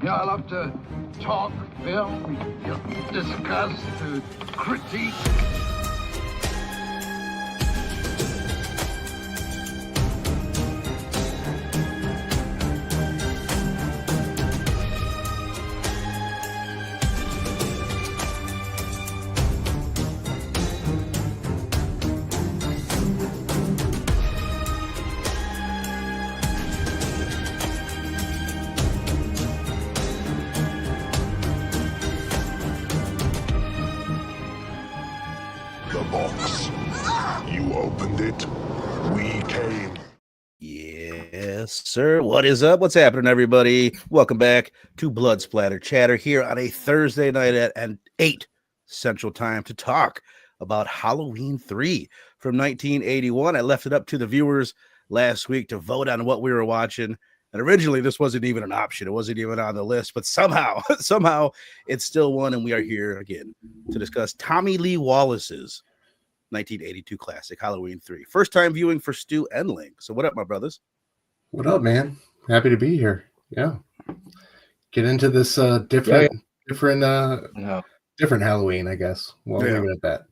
Yeah, I love to talk, film, discuss, to critique. The box. You opened it. We came. Yes, sir. What is up? What's happening, everybody? Welcome back to Blood Splatter Chatter here on a Thursday night at 8 Central Time to talk about Halloween 3 from 1981. I left it up to the viewers last week to vote on what we were watching. And originally, this wasn't even an option. It wasn't even on the list. But somehow it's still one. And we are here again to discuss Tommy Lee Wallace's 1982 classic, Halloween 3. First time viewing for Stu and Link. So what up, my brothers? What up, man? Happy to be here. Yeah. Get into this different Halloween, I guess. We'll leave it at that.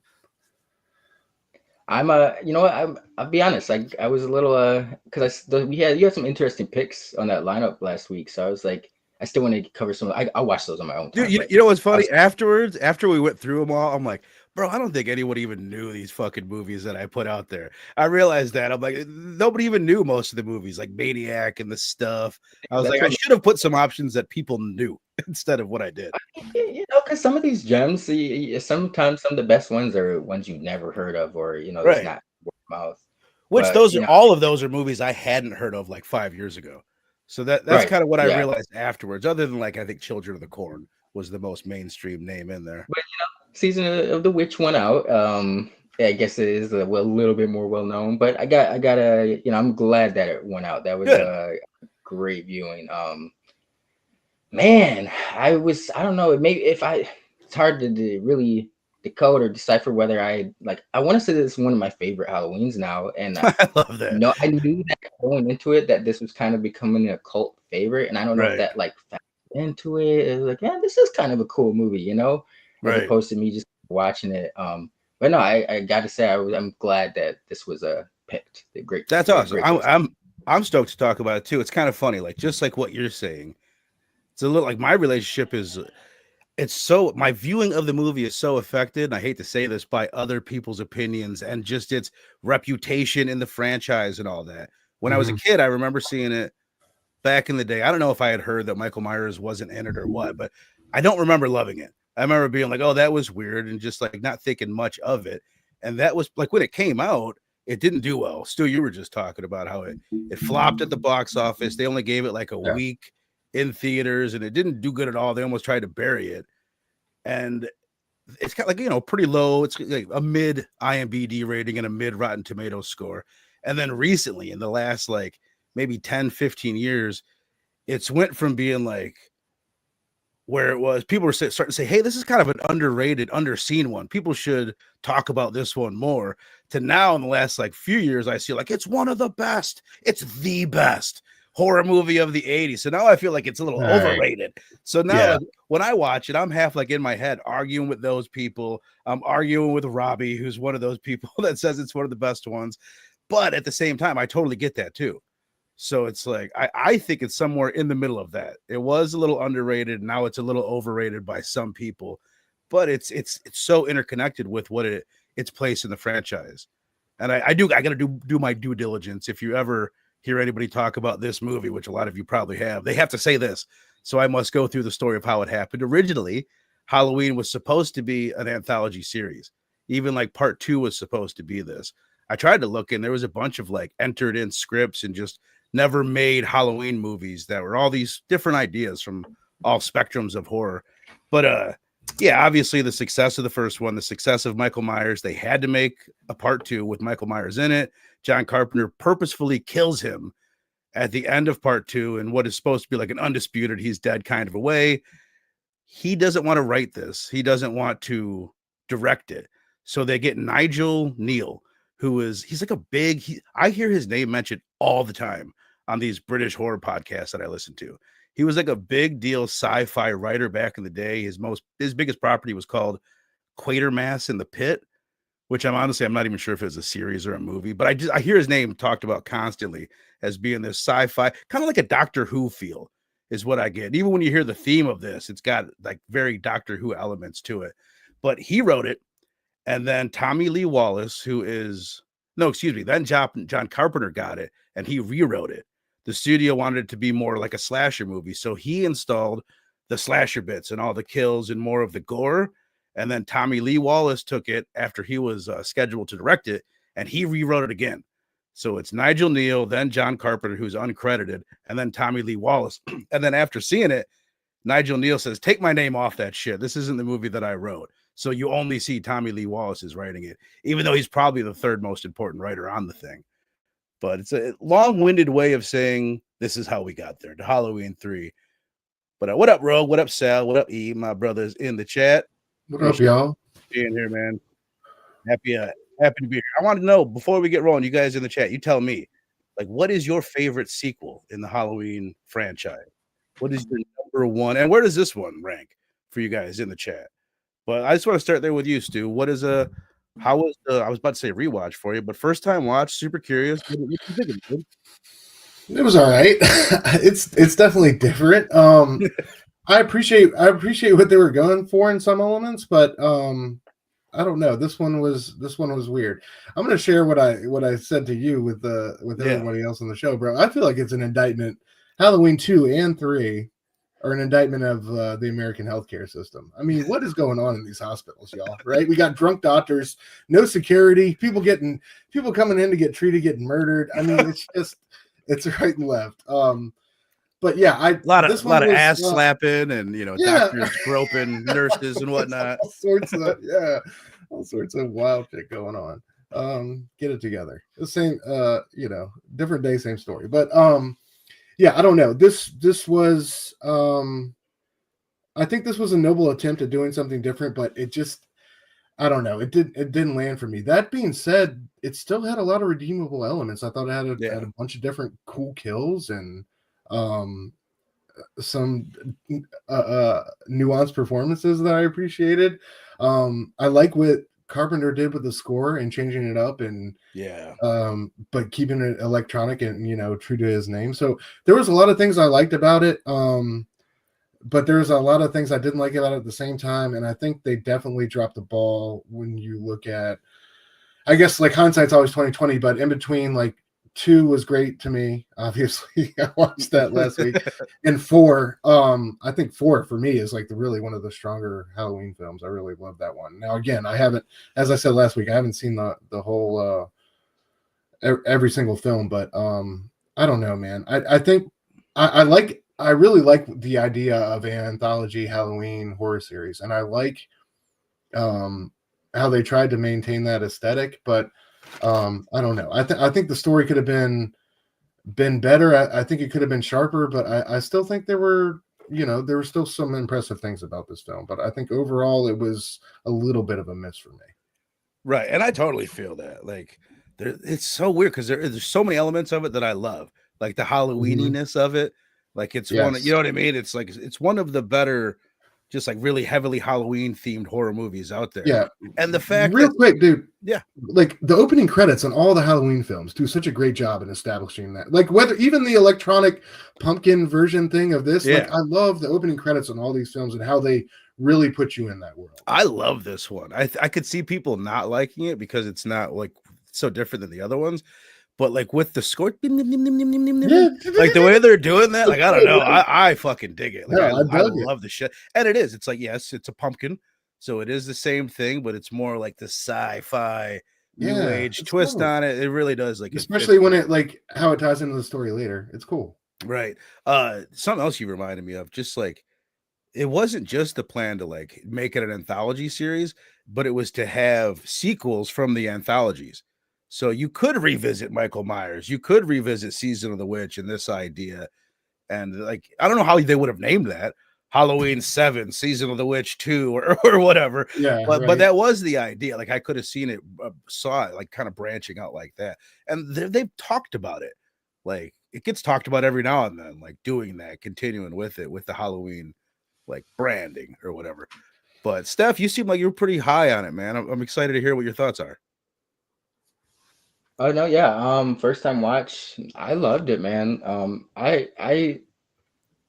I'm you know what, I'll be honest, I was a little because you had some interesting picks on that lineup last week, so I was like, I still want to cover some. I'll watch those on my own time. Dude, you know what's funny? After we went through them all, I'm like, bro, I don't think anyone even knew these fucking movies that I put out there. I realized that. I'm like, nobody even knew most of the movies, like Maniac and the stuff. I was I should have put some options that people knew instead of what I did. You know, because some of these gems, sometimes some of the best ones are ones you've never heard of, or it's not word of mouth. Which all of those are movies I hadn't heard of like 5 years ago. So that's kind of what I realized afterwards. Other than I think Children of the Corn was the most mainstream name in there. But Season of the Witch went out. I guess it is a little bit more well known. But I got I'm glad that it went out. That was a great viewing. Man, I don't know. It's hard to really decode or decipher whether I want to say this is one of my favorite Halloweens now, and I love that. I knew that going into it that this was kind of becoming a cult favorite, and I don't know if that factored into it. It was this is kind of a cool movie, as opposed to me just watching it. But no, I got to say I'm glad that this was picked. That's awesome. I'm stoked to talk about it too. It's kind of funny, just like what you're saying. It's a little like my relationship is. My viewing of the movie is so affected, and I hate to say this, by other people's opinions and just its reputation in the franchise and all that. When I was a kid, I remember seeing it back in the day. I don't know if I had heard that Michael Myers wasn't in it or what, but I don't remember loving it. I remember being like, oh, that was weird, and just not thinking much of it. And that was when it came out, it didn't do well. Stu, you were just talking about how it flopped at the box office. They only gave it a week in theaters, and it didn't do good at all. They almost tried to bury it. And it's got pretty low. It's like a mid IMDb rating and a mid Rotten Tomatoes score. And then recently, in the last maybe 10, 15 years, it's went from being where it was, people were starting to say, hey, this is kind of an underrated, underseen one. People should talk about this one more, to now in the last few years, I see it's one of the best. It's the best horror movie of the 80s. So now I feel like it's a little overrated. So now when I watch it, I'm half in my head arguing with those people. I'm arguing with Robbie, who's one of those people that says it's one of the best ones. But at the same time, I totally get that too. So it's I think it's somewhere in the middle of that. It was a little underrated. Now it's a little overrated by some people, but it's so interconnected with what its place in the franchise. And I got to do my due diligence. If you ever hear anybody talk about this movie, which a lot of you probably have, they have to say this. So I must go through the story of how it happened. Originally, Halloween was supposed to be an anthology series. Even part 2 was supposed to be this. I tried to look, and there was a bunch of entered in scripts and just never made Halloween movies that were all these different ideas from all spectrums of horror. But obviously the success of the first one, the success of Michael Myers, they had to make a part 2 with Michael Myers in it. John Carpenter purposefully kills him at the end of part 2 in what is supposed to be an undisputed he's dead kind of a way. He doesn't want to write this. He doesn't want to direct it. So they get Nigle Kneale, he's I hear his name mentioned all the time on these British horror podcasts that I listen to. He was like a big deal sci-fi writer back in the day. His biggest property was called Quatermass in the Pit, which I'm not even sure if it's a series or a movie, but I hear his name talked about constantly as being this sci-fi, kind of like a Doctor Who feel is what I get. Even when you hear the theme of this, it's got like very Doctor Who elements to it. But he wrote it, and then Tommy Lee Wallace, then John Carpenter got it, and he rewrote it. The studio wanted it to be more like a slasher movie, so he installed the slasher bits and all the kills and more of the gore. And then Tommy Lee Wallace took it after he was scheduled to direct it, and he rewrote it again. So it's Nigle Kneale, then John Carpenter, who's uncredited, and then Tommy Lee Wallace. And then after seeing it, Nigle Kneale says, take my name off that shit. This isn't the movie that I wrote. So you only see Tommy Lee Wallace is writing it, even though he's probably the third most important writer on the thing. But it's a long-winded way of saying this is how we got there to Halloween 3. But what up, Rogue? What up, Sal? What up, E? My brothers in the chat. What up, y'all? Being here, man. Happy to be here. I want to know, before we get rolling, you guys in the chat, you tell me, like, what is your favorite sequel in the Halloween franchise? What is your number one? And where does this one rank for you guys in the chat? But I just want to start there with you, Stu. How was I was about to say rewatch for you, but first time watch, super curious. What you think of it? It was all right. It's definitely different. I appreciate what they were going for in some elements, but I don't know. This one was weird. I'm gonna share what I said to you with everybody else on the show, bro. I feel like it's an indictment. Halloween 2 and 3 are an indictment of the American healthcare system. I mean, what is going on in these hospitals, y'all? Right? We got drunk doctors, no security, people coming in to get treated, getting murdered. I mean, it's right and left. But yeah, a lot of ass slapping and doctors groping nurses and whatnot. all sorts of wild shit going on. Get it together. The same, different day, same story. But yeah, I don't know. This was I think this was a noble attempt at doing something different, but it just, I don't know. It didn't land for me. That being said, it still had a lot of redeemable elements. I thought it had a bunch of different cool kills and some nuanced performances that I appreciated. I like what Carpenter did with the score and changing it up and but keeping it electronic and true to his name. So there was a lot of things I liked about it. But there's a lot of things I didn't like about it at the same time. And I think they definitely dropped the ball when you look at, I guess, like, hindsight's always 20/20, but in between, like, 2 was great to me. Obviously, I watched that last week. And 4, I think 4 for me is like really one of the stronger Halloween films. I really love that one. Now, again, I haven't, as I said last week, I haven't seen the whole every single film, but I don't know, man. I think I really like the idea of an anthology Halloween horror series, and I like how they tried to maintain that aesthetic, but I don't know. I think the story could have been better. I think it could have been sharper, but I still think there were still some impressive things about this film. But I think overall it was a little bit of a miss for me. Right, and I totally feel that. Like, it's so weird because there's so many elements of it that I love, like the Halloweeniness of it. Like, it's one, you know what I mean? It's like, it's one of the better, just like really heavily Halloween themed horror movies out there. Yeah. And the fact quick, dude. Yeah. Like, the opening credits on all the Halloween films do such a great job in establishing that. Like, whether even the electronic pumpkin version thing of this, like, I love the opening credits on all these films and how they really put you in that world. I love this one. I could see people not liking it because it's not like so different than the other ones. But like with the score, like the way they're doing that, like, I don't know, I fucking dig it. Like, I love the shit, and it is. It's like, yes, it's a pumpkin, so it is the same thing, but it's more like the sci-fi new age twist on it. It really does, like, especially when it, like, how it ties into the story later. It's cool, right? Something else you reminded me of, just like, it wasn't just the plan to like make it an anthology series, but it was to have sequels from the anthologies. So you could revisit Michael Myers, you could revisit Season of the Witch and this idea. And like, I don't know how they would have named that, Halloween 7, Season of the Witch 2, or whatever. Yeah. But that was the idea. Like, I could have seen it, saw it like kind of branching out like that. And they've talked about it. Like, it gets talked about every now and then, like doing that, continuing with it with the Halloween like branding or whatever. But Steph, you seem like you're pretty high on it, man. I'm excited to hear what your thoughts are. Oh no, yeah. First time watch, I loved it, man. I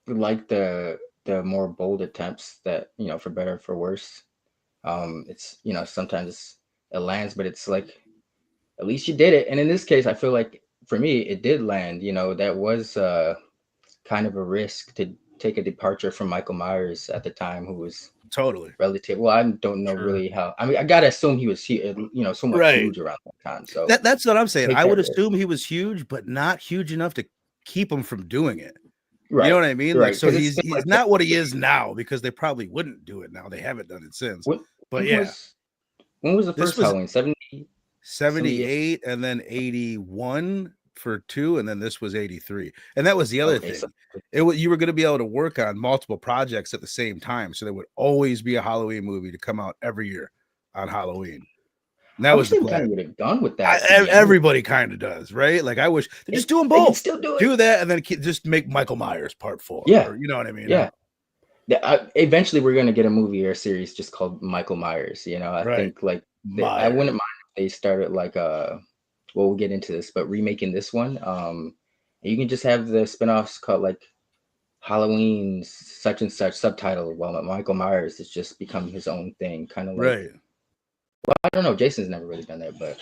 like the more bold attempts that, you know, for better or for worse. It's, you know, sometimes it lands, but it's like at least you did it. And in this case, I feel like for me, it did land. You know, that was kind of a risk to take a departure from Michael Myers at the time, who was totally relative. Well, I don't know really how. I mean, I gotta assume he was, you know, somewhat huge around that time. So that's what I'm saying. I would assume he was huge, but not huge enough to keep him from doing it. Right. You know what I mean? Right. Like, so he's like not what he is now, because they probably wouldn't do it now. They haven't done it since. But when was the first Halloween? 78 and then 81 for 2, and then this was 83. And that was the other thing. So You were going to be able to work on multiple projects at the same time, so there would always be a Halloween movie to come out every year on Halloween. And that was the plan. Kind of would have done with that. Everybody kind of does, right? Like, I wish they just do them both. Still do that, and then just make Michael Myers Part 4. Yeah, or, you know what I mean? Yeah. Eventually, we're going to get a movie or a series just called Michael Myers. You know, I think like I wouldn't mind if they started like well, we'll get into this, but remaking this one. You can just have the spinoffs called like Halloween such and such subtitle, while Michael Myers has just become his own thing, kind of like. Right. Well, I don't know. Jason's never really done that, but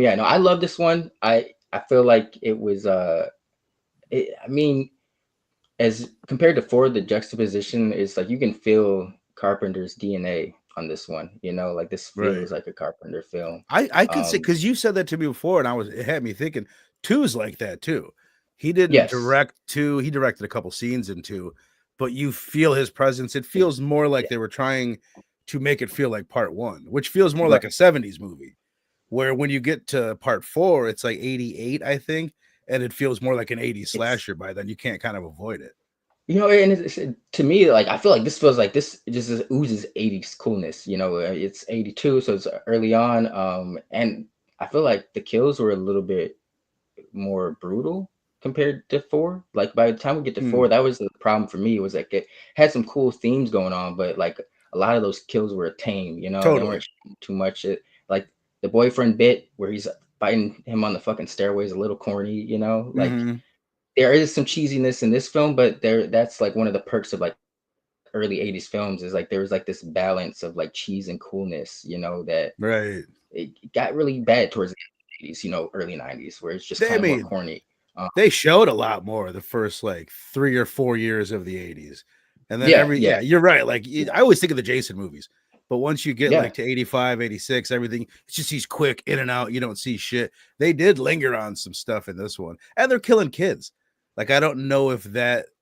yeah, no, I love this one. I feel like it was I mean, as compared to 4, the juxtaposition is like you can feel Carpenter's DNA on this one. You know, like this feels like a Carpenter film. I could say, because you said that to me before, and it had me thinking 2's like that too. He didn't direct 2. He directed a couple scenes in 2, but you feel his presence. It feels more like they were trying to make it feel like Part 1, which feels more like a 70s movie, where when you get to Part 4, it's like 88, I think, and it feels more like an 80s slasher by then. You can't kind of avoid it. You know, and to me, like, I feel like this feels like this just oozes 80s coolness. You know, it's 82, so it's early on. And I feel like the kills were a little bit more brutal compared to 4. Like, by the time we get to 4, that was the problem for me. It was like it had some cool themes going on, but like a lot of those kills were tame, you know, they weren't too much. Like the boyfriend bit where he's fighting him on the fucking stairway is a little corny, you know, like there is some cheesiness in this film, but that's like one of the perks of like early 80s films is like there was like this balance of like cheese and coolness, you know, that it got really bad towards the 80s, you know, early 90s, where it's just kind of more corny. They showed a lot more the first like 3 or 4 years of the 80s. And then you're right. Like I always think of the Jason movies, but once you get like to 85, 86, everything, it's just he's quick in and out. You don't see shit. They did linger on some stuff in this one, and they're killing kids. Like, I don't know if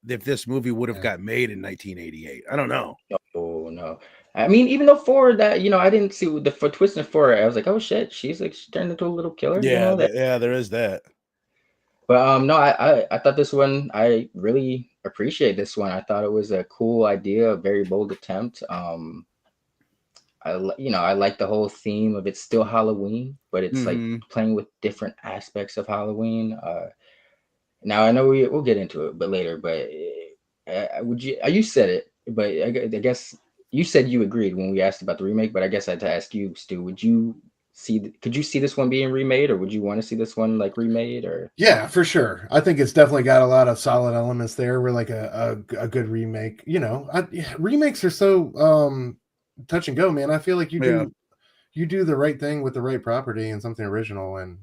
this movie would have got made in 1988. I don't know. Oh no. I mean, even though 4, that, you know, I didn't see the twist in 4. I was like, oh shit, she turned into a little killer. Yeah, you know, there is that. But no, I thought this one, I really appreciate this one. I thought it was a cool idea, a very bold attempt. I like the whole theme of it's still Halloween, but it's like playing with different aspects of Halloween. Now I know we'll get into it, but later. But you said it, but I guess you said you agreed when we asked about the remake. But I guess I had to ask you, Stu, could you see this one being remade, or would you want to see this one like remade? Or yeah, for sure. I think it's definitely got a lot of solid elements there. We're like a good remake. You know, remakes are so touch and go, man. I feel like you do the right thing with the right property and something original, and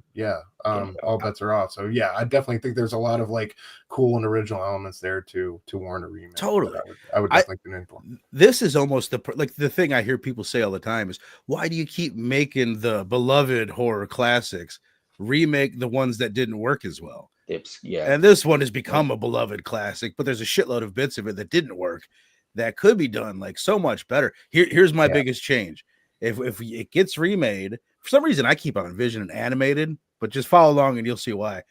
all bets are off. So yeah, I definitely think there's a lot of like cool and original elements there to warrant a remake. Totally, I would definitely tune in for. This is almost the thing I hear people say all the time is, why do you keep making the beloved horror classics remake the ones that didn't work as well? And this one has become a beloved classic, but there's a shitload of bits of it that didn't work that could be done like so much better. Here's my biggest change. If it gets remade, for some reason I keep on envisioning animated, but just follow along and you'll see why.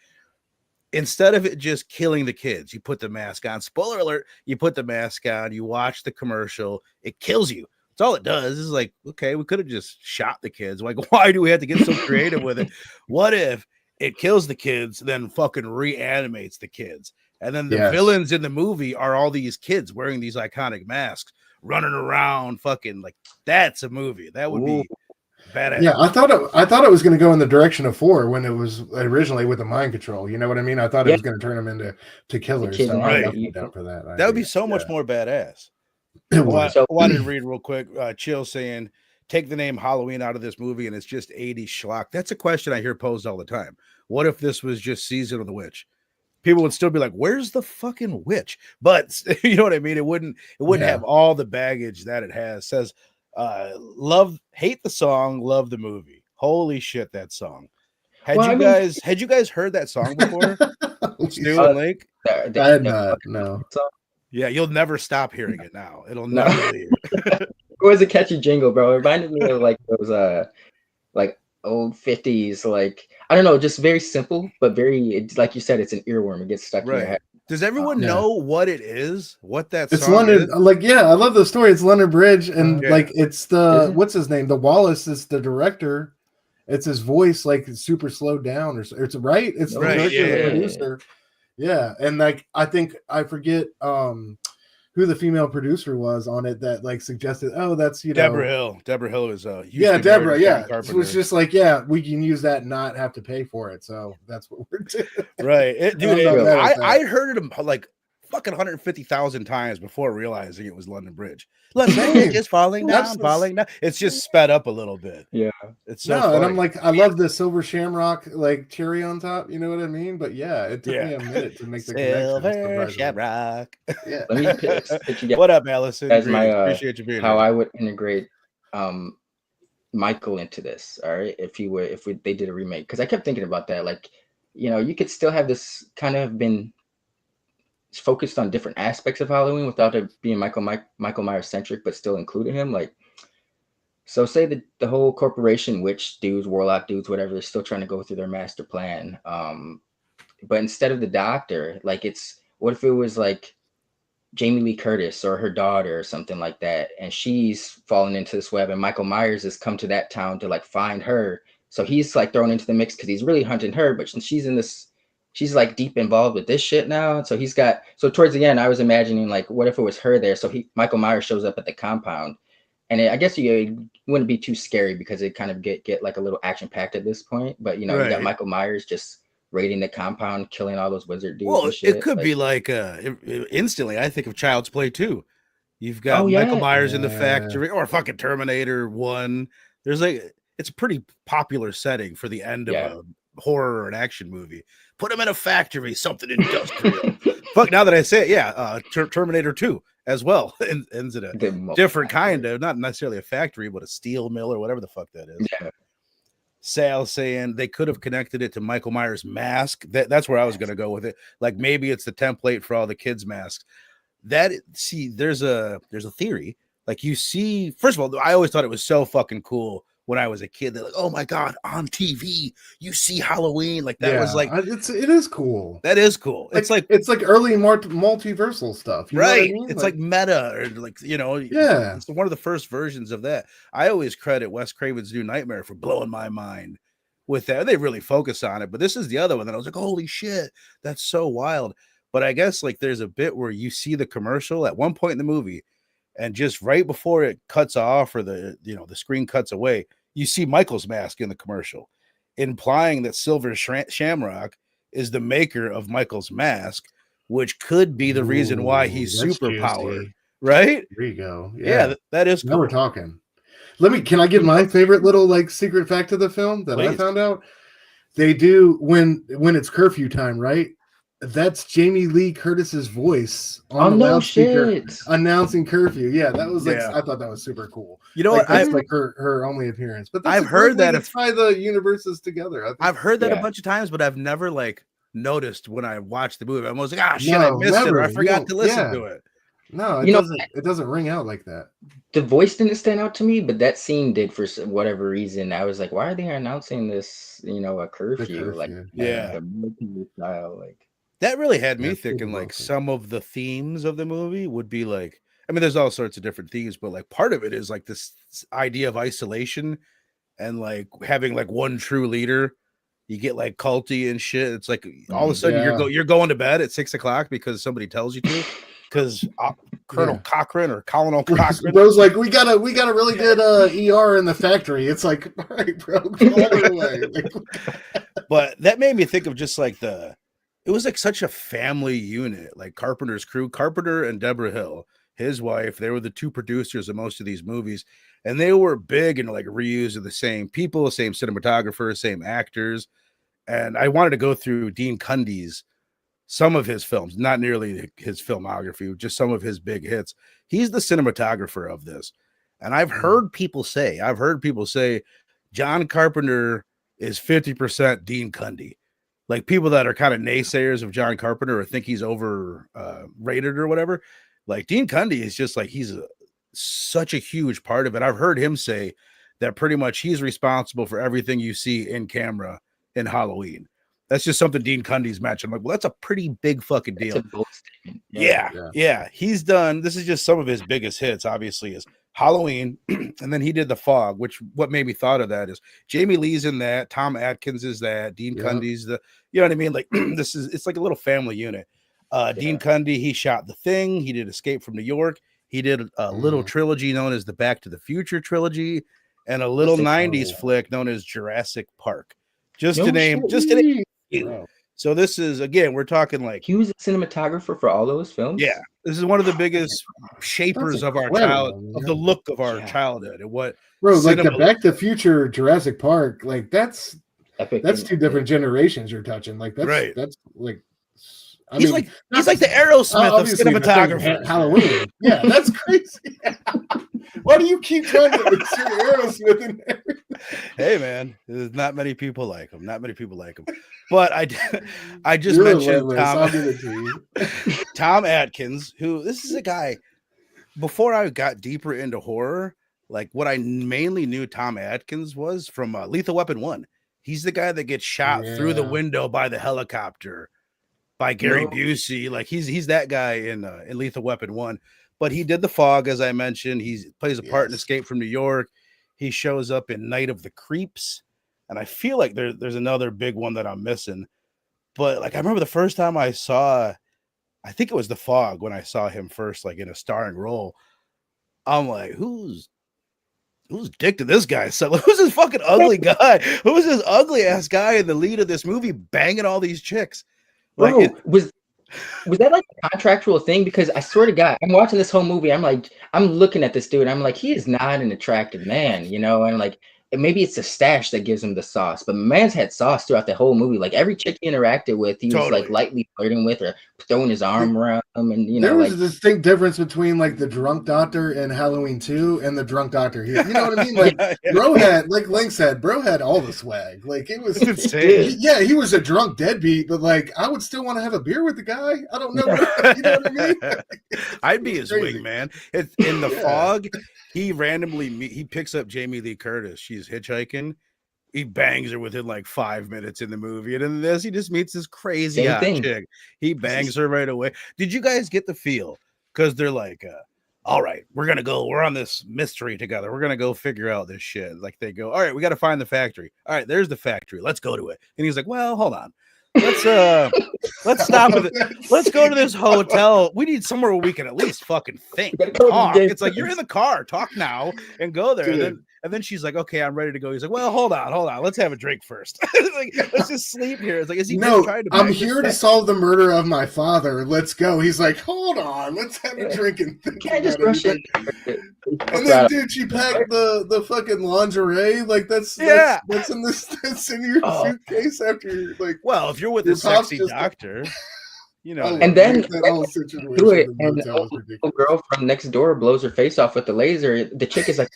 Instead of it just killing the kids, you put the mask on. Spoiler alert, you put the mask on, you watch the commercial, it kills you. That's all it does. It's like, okay, we could have just shot the kids. Like, why do we have to get so creative with it? What if it kills the kids, then fucking reanimates the kids. And then the Yes. villains in the movie are all these kids wearing these iconic masks, running around, fucking like that's a movie. That would be badass. Yeah, I thought it was going to go in the direction of 4 when it was originally with the mind control. You know what I mean? I thought it was going to turn them into killers. So I'm definitely down for that. That would be so much more badass. It I would. wanted to read real quick. Chill saying, take the name Halloween out of this movie and it's just 80s schlock. That's a question I hear posed all the time. What if this was just Season of the Witch? People would still be like, where's the fucking witch? But you know what I mean? It wouldn't have all the baggage that it has. Says, hate the song, love the movie. Holy shit, that song. Had you guys heard that song before? Stu and Lake? I had not, no. Yeah, you'll never stop hearing it now. It'll never leave. It was a catchy jingle, bro. It reminded me of like those like old 50s, like I don't know, just very simple, but like you said, it's an earworm. It gets stuck in your head. Does everyone know what it is? What that it's song London is? Like, yeah, I love the story. It's London Bridge, and like it's the what's his name? The Wallace is the director. It's his voice, like super slowed down, or it's right. It's the director, the producer. Yeah, and like I think I forget who the female producer was on it that like suggested, oh, that's Deborah Hill. Deborah Hill is Deborah. Yeah, it was just like, yeah, we can use that and not have to pay for it. So that's what we're doing. Right, I heard it like fucking 150,000 times before realizing it was London Bridge. London Bridge is falling down, falling down. It's just sped up a little bit. Yeah, it's so funny. And I'm like, I love the silver shamrock like cherry on top. You know what I mean? But yeah, it took me a minute to make the silver shamrock. Yeah. Let me pitch you guys. What up, Allison? As appreciate you being how here. I would integrate Michael into this. All right, if they did a remake, because I kept thinking about that. Like, you know, you could still have this kind of been focused on different aspects of Halloween without it being Michael Myers centric, but still including him. Like, so say the whole corporation, witch dudes, warlock dudes, whatever, they're still trying to go through their master plan. But instead of the doctor, like what if it was like Jamie Lee Curtis or her daughter or something like that, and she's fallen into this web, and Michael Myers has come to that town to like find her. So he's like thrown into the mix because he's really hunting her, but she's like deep involved with this shit now. So so towards the end, I was imagining like, what if it was her there? So Michael Myers shows up at the compound, and I guess it wouldn't be too scary because it kind of get like a little action packed at this point. But you know, you got Michael Myers just raiding the compound, killing all those wizard dudes. Well, and shit. it could be like instantly. I think of Child's Play 2. You've got Michael Myers in the factory, or fucking Terminator 1. There's like, it's a pretty popular setting for the end of a horror or an action movie. Put him in a factory, something industrial. Fuck, now that I say it, Terminator 2 as well ends in a different kind of, not necessarily a factory, but a steel mill or whatever the fuck that is. Yeah. Sal saying they could have connected it to Michael Myers' mask. That's where I was going to go with it. Like maybe it's the template for all the kids' masks. There's a theory. Like you see, first of all, I always thought it was so fucking cool when I was a kid. They're like, oh my God, on TV, you see Halloween. Like that was like, it is cool. That is cool. Like, it's like early multiversal stuff. You know what I mean? It's like meta, or like, you know, it's one of the first versions of that. I always credit Wes Craven's New Nightmare for blowing my mind with that. They really focus on it, but this is the other one that I was like, holy shit, that's so wild. But I guess like there's a bit where you see the commercial at one point in the movie, and just right before it cuts off or the screen cuts away, you see Michael's mask in the commercial, implying that Silver Shamrock is the maker of Michael's mask, which could be the reason why he's super powered. Right? There you go. Yeah, that is cool. Now we're talking. Can I give my favorite little like secret fact of the film that I found out? They do when it's curfew time, right? That's Jamie Lee Curtis's voice on the loudspeaker announcing curfew. Yeah, that was like I thought that was super cool. You know like, what? That's like her only appearance. But I've heard that tie the universes together. I've heard that a bunch of times, but I've never like noticed when I watched the movie. I was like, shit, I missed it, or I forgot to listen to it. No, it doesn't ring out like that. The voice didn't stand out to me, but that scene did for whatever reason. I was like, why are they announcing this? A curfew. Like, the military style, like. That really had me thinking like some of the themes of the movie would be like, I mean, there's all sorts of different themes, but like part of it is like this idea of isolation and like having like one true leader you get like culty and shit. It's like all of a sudden you're going to bed at 6 o'clock because somebody tells you to. Because Colonel Cochran or Colonel Cochran, bro's like, we got a really good ER in the factory. It's like, all right, bro, go all the way. But that made me think of just like it was like such a family unit, like Carpenter's crew, Carpenter and Deborah Hill, his wife. They were the two producers of most of these movies, and they were big into like reuse of the same people, same cinematographers, same actors. And I wanted to go through Dean Cundy's. Some of his films, not nearly his filmography, just some of his big hits. He's the cinematographer of this. And I've heard people say John Carpenter is 50% Dean Cundy. Like people that are kind of naysayers of John Carpenter or think he's rated or whatever. Like Dean Cundy is just like, he's such a huge part of it. I've heard him say that pretty much he's responsible for everything you see in camera in Halloween. That's just something Dean Cundy's mentioned. I'm like, well, that's a pretty big fucking deal. Yeah. He's done. This is just some of his biggest hits, obviously, is Halloween. And then he did The Fog, which what made me thought of that is Jamie Lee's in that. Tom Atkins is that. Dean Cundy's you know what I mean? Like it's like a little family unit. Dean Cundy, he shot The Thing. He did Escape from New York. He did a little trilogy known as the Back to the Future trilogy and a little 90s flick known as Jurassic Park. Just to name. So this is, again, we're talking like he was a cinematographer for all those films. Yeah, this is one of the biggest shapers of our of the look of our childhood and what. Bro, like the Back to the Future Jurassic Park, like that's epic. That's two different generations you're touching. Like that's right. That's like. He's like the Aerosmith of cinematography. Halloween. Yeah, that's crazy. Why do you keep trying to insert Aerosmith in there? Hey man, there's not many people like him. But I just mentioned Tom Atkins, who this is a guy. Before I got deeper into horror, like what I mainly knew Tom Atkins was from Lethal Weapon 1. He's the guy that gets shot through the window by the helicopter. By Gary Busey, like he's that guy in Lethal Weapon 1, but he did The Fog, as I mentioned. He plays a part in Escape from New York. He shows up in Night of the Creeps, and I feel like there's another big one that I'm missing. But like I remember the first time I saw, I think it was The Fog when I saw him first, like in a starring role. I'm like, who's dick to this guy? So who's this fucking ugly guy? Who's this ugly ass guy in the lead of this movie banging all these chicks? Like was that like a contractual thing? Because I swear to God, I'm watching this whole movie. I'm like, I'm looking at this dude. I'm like, he is not an attractive man, you know? And like, maybe it's the stash that gives him the sauce, but man's had sauce throughout the whole movie. Like every chick he interacted with, he was like lightly flirting with or throwing his arm around him. And you know, there was a distinct difference between like the drunk doctor in Halloween 2 and the drunk doctor here. You know what I mean? Like bro had, like Link said, bro had all the swag. Like it was insane. He was a drunk deadbeat, but like I would still want to have a beer with the guy. I don't know. You know what I mean? I'd be his wingman. In The Fog, he randomly he picks up Jamie Lee Curtis. She's hitchhiking. He bangs her within like 5 minutes in the movie. And in this, he just meets this crazy hot chick. He bangs her right away. Did you guys get the feel? Because they're like, all right, we're on this mystery together. We're going to go figure out this shit. Like they go, all right, we got to find the factory. All right, there's the factory. Let's go to it. And he's like, well, hold on. Let's stop with it. Let's go to this hotel. We need somewhere where we can at least fucking think. Talk. It's like you're in the car. Talk now and go there. And then she's like, okay, I'm ready to go. He's like, well, hold on. Let's have a drink first. Like, let's just sleep here. It's like, is he trying to I'm here to solve the murder of my father. Let's go. He's like, hold on. Let's have a drink and think about just rush it. And then, dude, she packed the fucking lingerie. Like that's in that's in your suitcase after you're like. Well, if you're with a sexy doctor. You know, and then do it, and the girl from next door blows her face off with the laser. The chick is like,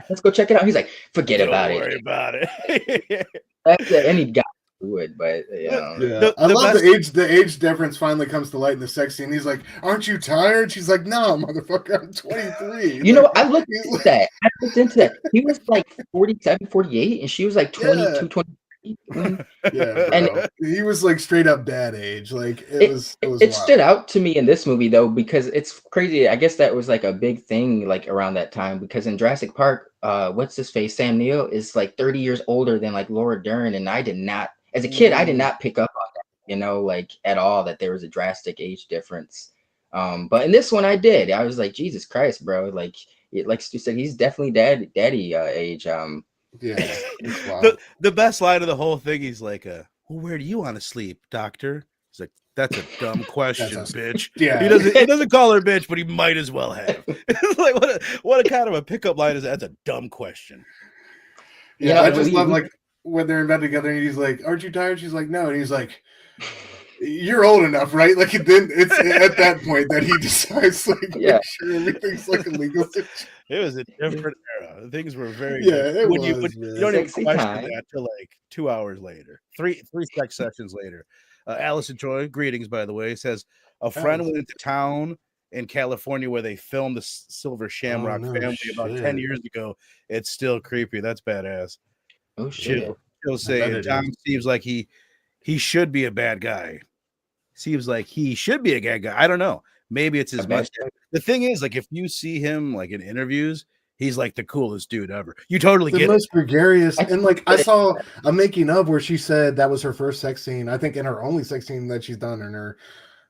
"Let's go check it out." He's like, "Forget about it. Don't worry about it." That's any guy would, but you know. I love the age difference finally comes to light in the sex scene. He's like, "Aren't you tired?" She's like, "No, motherfucker, I'm 23." You know, I looked into that. He was like 47, 48, and she was like 22, 23. And he was like straight up dad age. Like it stood out to me in this movie though, because it's crazy. I guess that was like a big thing like around that time, because in Jurassic Park, what's his face, Sam Neill is like 30 years older than like Laura Dern, and I did not as a kid, I did not pick up on that, you know, like at all, that there was a drastic age difference. But in this one, I did. I was like, Jesus Christ, bro! Like Stu said, he's definitely daddy age. Yeah. The best line of the whole thing, he's like, well, where do you want to sleep, doctor? He's like, that's a dumb question, bitch. Yeah. He doesn't call her bitch, but he might as well have. It's like, what a kind of a pickup line is that? That's a dumb question. Yeah, I just love like when they're in bed together and he's like, aren't you tired? She's like, no. And he's like, you're old enough, right? Like then it's at that point that he decides like make sure everything's like a legal situation. It was a different era. Things were very it was, you don't even question that till like 2 hours later, three sex sessions later. Allison Joy, greetings by the way, says a friend went into town in California where they filmed the Silver Shamrock family about 10 years ago. It's still creepy. That's badass. Oh shit. She'll say Tom seems like he should be a bad guy. Seems like he should be a bad guy. I don't know. Maybe it's his mustache. The thing is, like, if you see him like in interviews, he's like the coolest dude ever. You totally get the most gregarious. And like I saw a making of where she said that was her first sex scene. I think in her only sex scene that she's done in her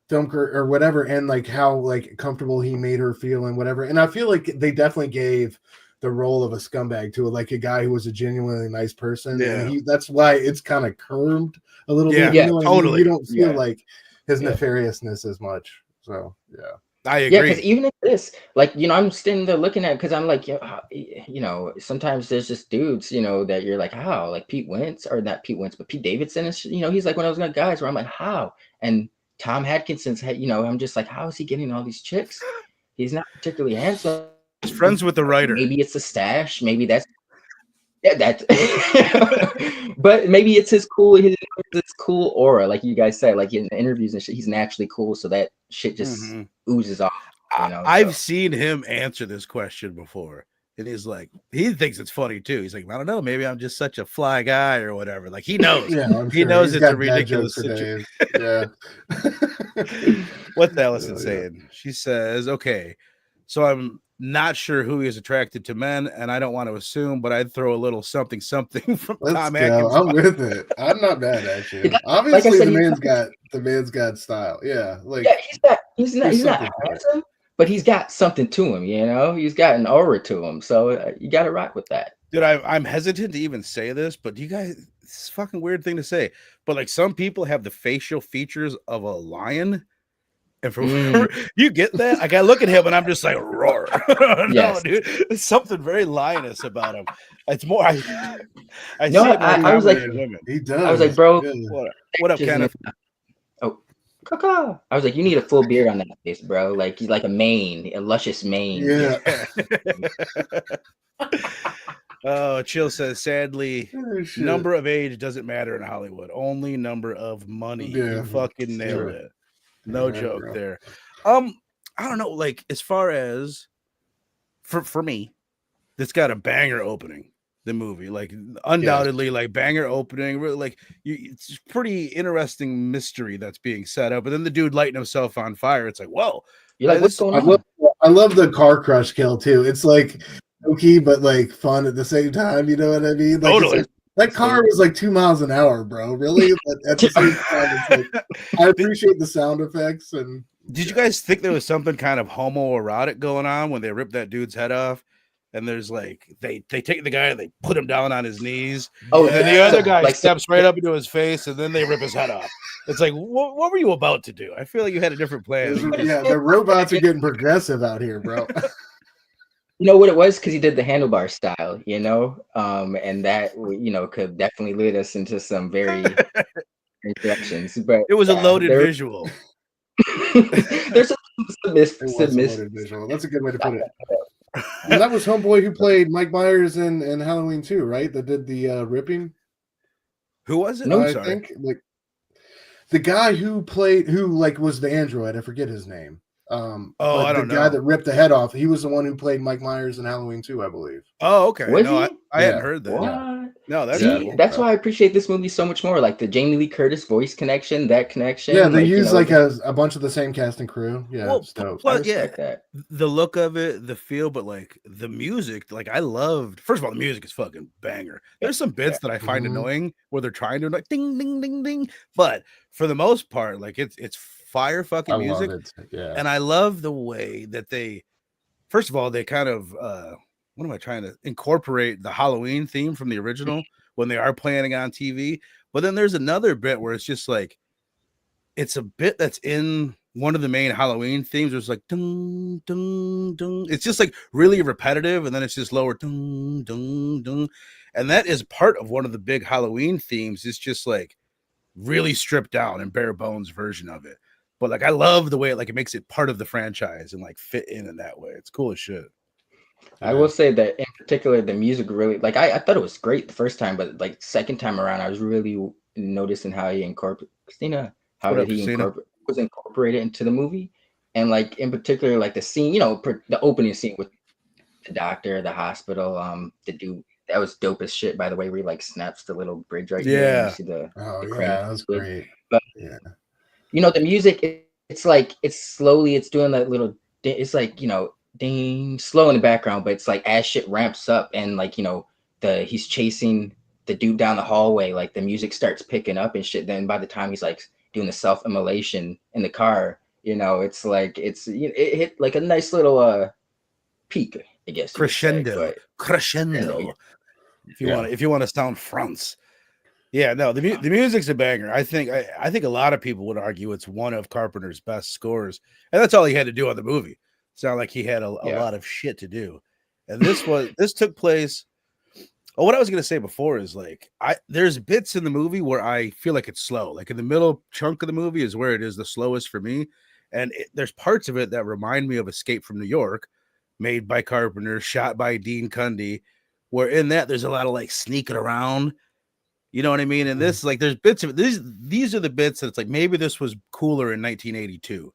film or whatever. And like how like comfortable he made her feel and whatever. And I feel like they definitely gave the role of a scumbag to like a guy who was a genuinely nice person. Yeah. And that's why it's kind of curved a little bit. Yeah, totally. You don't feel like his nefariousness as much. So I agree. Yeah, because even if this, like, you know, I'm standing there looking at it because I'm like, you know, sometimes there's just dudes, you know, that you're like, how? Like Pete Wentz, or not Pete Wentz, but Pete Davidson is, you know, he's like one of those guys where I'm like, how? And Tom Atkinson's, you know, I'm just like, how is he getting all these chicks? He's not particularly handsome. He's friends with the writer. Maybe it's a stash. Maybe that's but maybe it's his cool aura, like you guys said, like in interviews and shit, he's naturally cool, so that shit just oozes off, you know. I've seen him answer this question before, and he's like, he thinks it's funny too. He's like, I don't know, maybe I'm just such a fly guy or whatever. Like he knows. He knows it's a ridiculous situation. What's Allison saying? She says, okay, so I'm not sure who he is attracted to men, and I don't want to assume, but I'd throw a little something from Tom Atkins. I'm with it. I'm not mad at you. Obviously, like said, the man's got style. Yeah, like he's not handsome, but he's got something to him. You know, he's got an aura to him. So you got to rock with that. Dude, I'm hesitant to even say this, but you guys, it's a fucking weird thing to say. But like some people have the facial features of a lion. And from you get that, I gotta look at him and I'm just like roar. No, dude, there's something very lioness about him. It's more. I was like, he does. I was like, bro, what up, Kenneth? Oh, caca. I was like, you need a full beard on that face, bro. Like he's like a luscious mane. Yeah. Oh, Chill says, sadly, number of age doesn't matter in Hollywood. Only number of money. You fucking nailed it. No joke there. I don't know, like as far as for me, it's got a banger opening, the movie. Like undoubtedly, like banger opening, really, like it's pretty interesting mystery that's being set up. And then the dude lighting himself on fire. It's like, whoa. You're like, what's going on? I love the car crush kill too. It's like okay, but like fun at the same time, you know what I mean? Like, totally. That car was like 2 miles an hour, bro. Really? But at the same time, it's like, I appreciate the sound effects. And did you guys think there was something kind of homoerotic going on when they ripped that dude's head off? And there's like they take the guy and they put him down on his knees. Oh, and then the other guy like, steps right up into his face, and then they rip his head off. It's like, what were you about to do? I feel like you had a different plan. Yeah, the robots are getting progressive out here, bro. You know what it was? Because he did the handlebar style, you know, and that, you know, could definitely lead us into some very directions. But it was a loaded visual. There's a loaded visual. That's a good way to put it. And that was homeboy who played Mike Myers in Halloween 2, right? That did the ripping. Who was it? No, I think like the guy who was the android. I forget his name. I don't know. The guy that ripped the head off, he was the one who played Mike Myers in Halloween 2, I believe. Oh, okay. Was no, he? I hadn't heard that. What? No, that's See, cool. that's why I appreciate this movie so much more. Like the Jamie Lee Curtis voice connection, that connection. Yeah, they like, use you know, a bunch of the same cast and crew. Yeah, Well, dope. I yeah, respect that. the look of it, the feel, but like the music, like I loved. First of all, the music is fucking banger. There's some bits that I find annoying where they're trying to like ding ding ding ding, but for the most part, like it's fire fucking music. Love it. Yeah, And I love the way that they, first of all, they kind of what am I trying to incorporate the Halloween theme from the original when they are playing it on TV. But then there's another bit where it's just like it's a bit that's in one of the main Halloween themes. It's like dung dung dung. It's just like really repetitive, and then it's just lower dung dung dung. And that is part of one of the big Halloween themes. It's just like really stripped down and bare bones version of it. But like I love the way it makes it part of the franchise and like fit in that way. It's cool as shit. I will say that in particular, the music really like I thought it was great the first time, but like second time around, I was really noticing how he incorporated was incorporated into the movie, and like in particular, like the scene, you know, the opening scene with the doctor, the hospital, the dude. That was dope as shit, by the way, where he like snaps the little bridge right there. And you see the crane. That was great. But you know, the music, it's slowly, it's doing that little, it's like, you know, ding, slow in the background, but it's like as shit ramps up and like, you know, he's chasing the dude down the hallway, like the music starts picking up and shit. Then by the time he's like doing the self-immolation in the car, you know, it's like it hit like a nice little peak, I guess. Crescendo. If you want to sound France. Yeah, no, the music's a banger. I think a lot of people would argue it's one of Carpenter's best scores, and that's all he had to do on the movie. It's not like he had a lot of shit to do. And this took place. Oh, what I was gonna say before is like there's bits in the movie where I feel like it's slow. Like in the middle chunk of the movie is where it is the slowest for me, and there's parts of it that remind me of Escape from New York, made by Carpenter, shot by Dean Cundey, where in that there's a lot of like sneaking around. You know what I mean? And this, like, there's bits of it. These are the bits that it's like maybe this was cooler in 1982.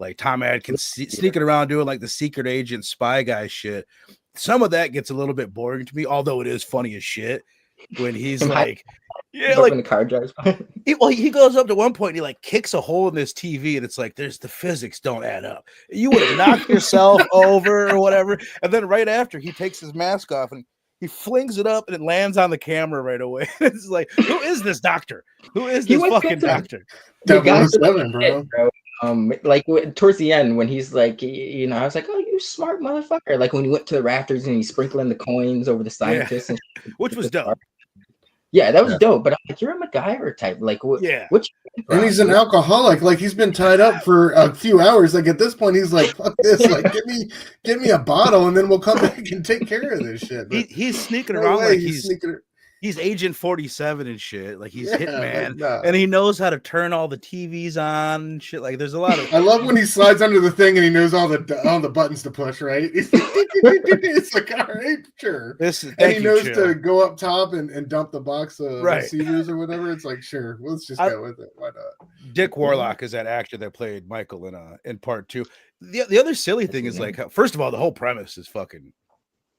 Like Tom Atkins sneaking around doing like the secret agent spy guy shit. Some of that gets a little bit boring to me, although it is funny as shit when he's like, like when the car drives by. He goes up to one point and he like kicks a hole in this TV and it's like the physics don't add up. You would have knocked yourself over or whatever. And then right after he takes his mask off and he flings it up and it lands on the camera right away. It's like, who is this doctor? Who is this fucking doctor? 007, bro. Like towards the end when he's like, you know, I was like, oh, you smart motherfucker. Like when he went to the rafters and he's sprinkling the coins over the scientists, and which was dope. Yeah, that was dope. But I'm like, you're a MacGyver type. Like, and he's an alcoholic. Like he's been tied up for a few hours. Like at this point, he's like, fuck this. Like give me a bottle, and then we'll come back and take care of this shit. But he's sneaking around like he's Agent 47 and shit. Like he's Hitman, and he knows how to turn all the TVs on and shit. Like there's a lot of. I love when he slides under the thing and he knows all the buttons to push. Right? It's like, all right, sure. And he knows to go up top and dump the box of receivers or whatever. It's like, sure, let's just go with it. Why not? Dick Warlock is that actor that played Michael in part 2. The other silly thing is like, first of all, the whole premise is fucking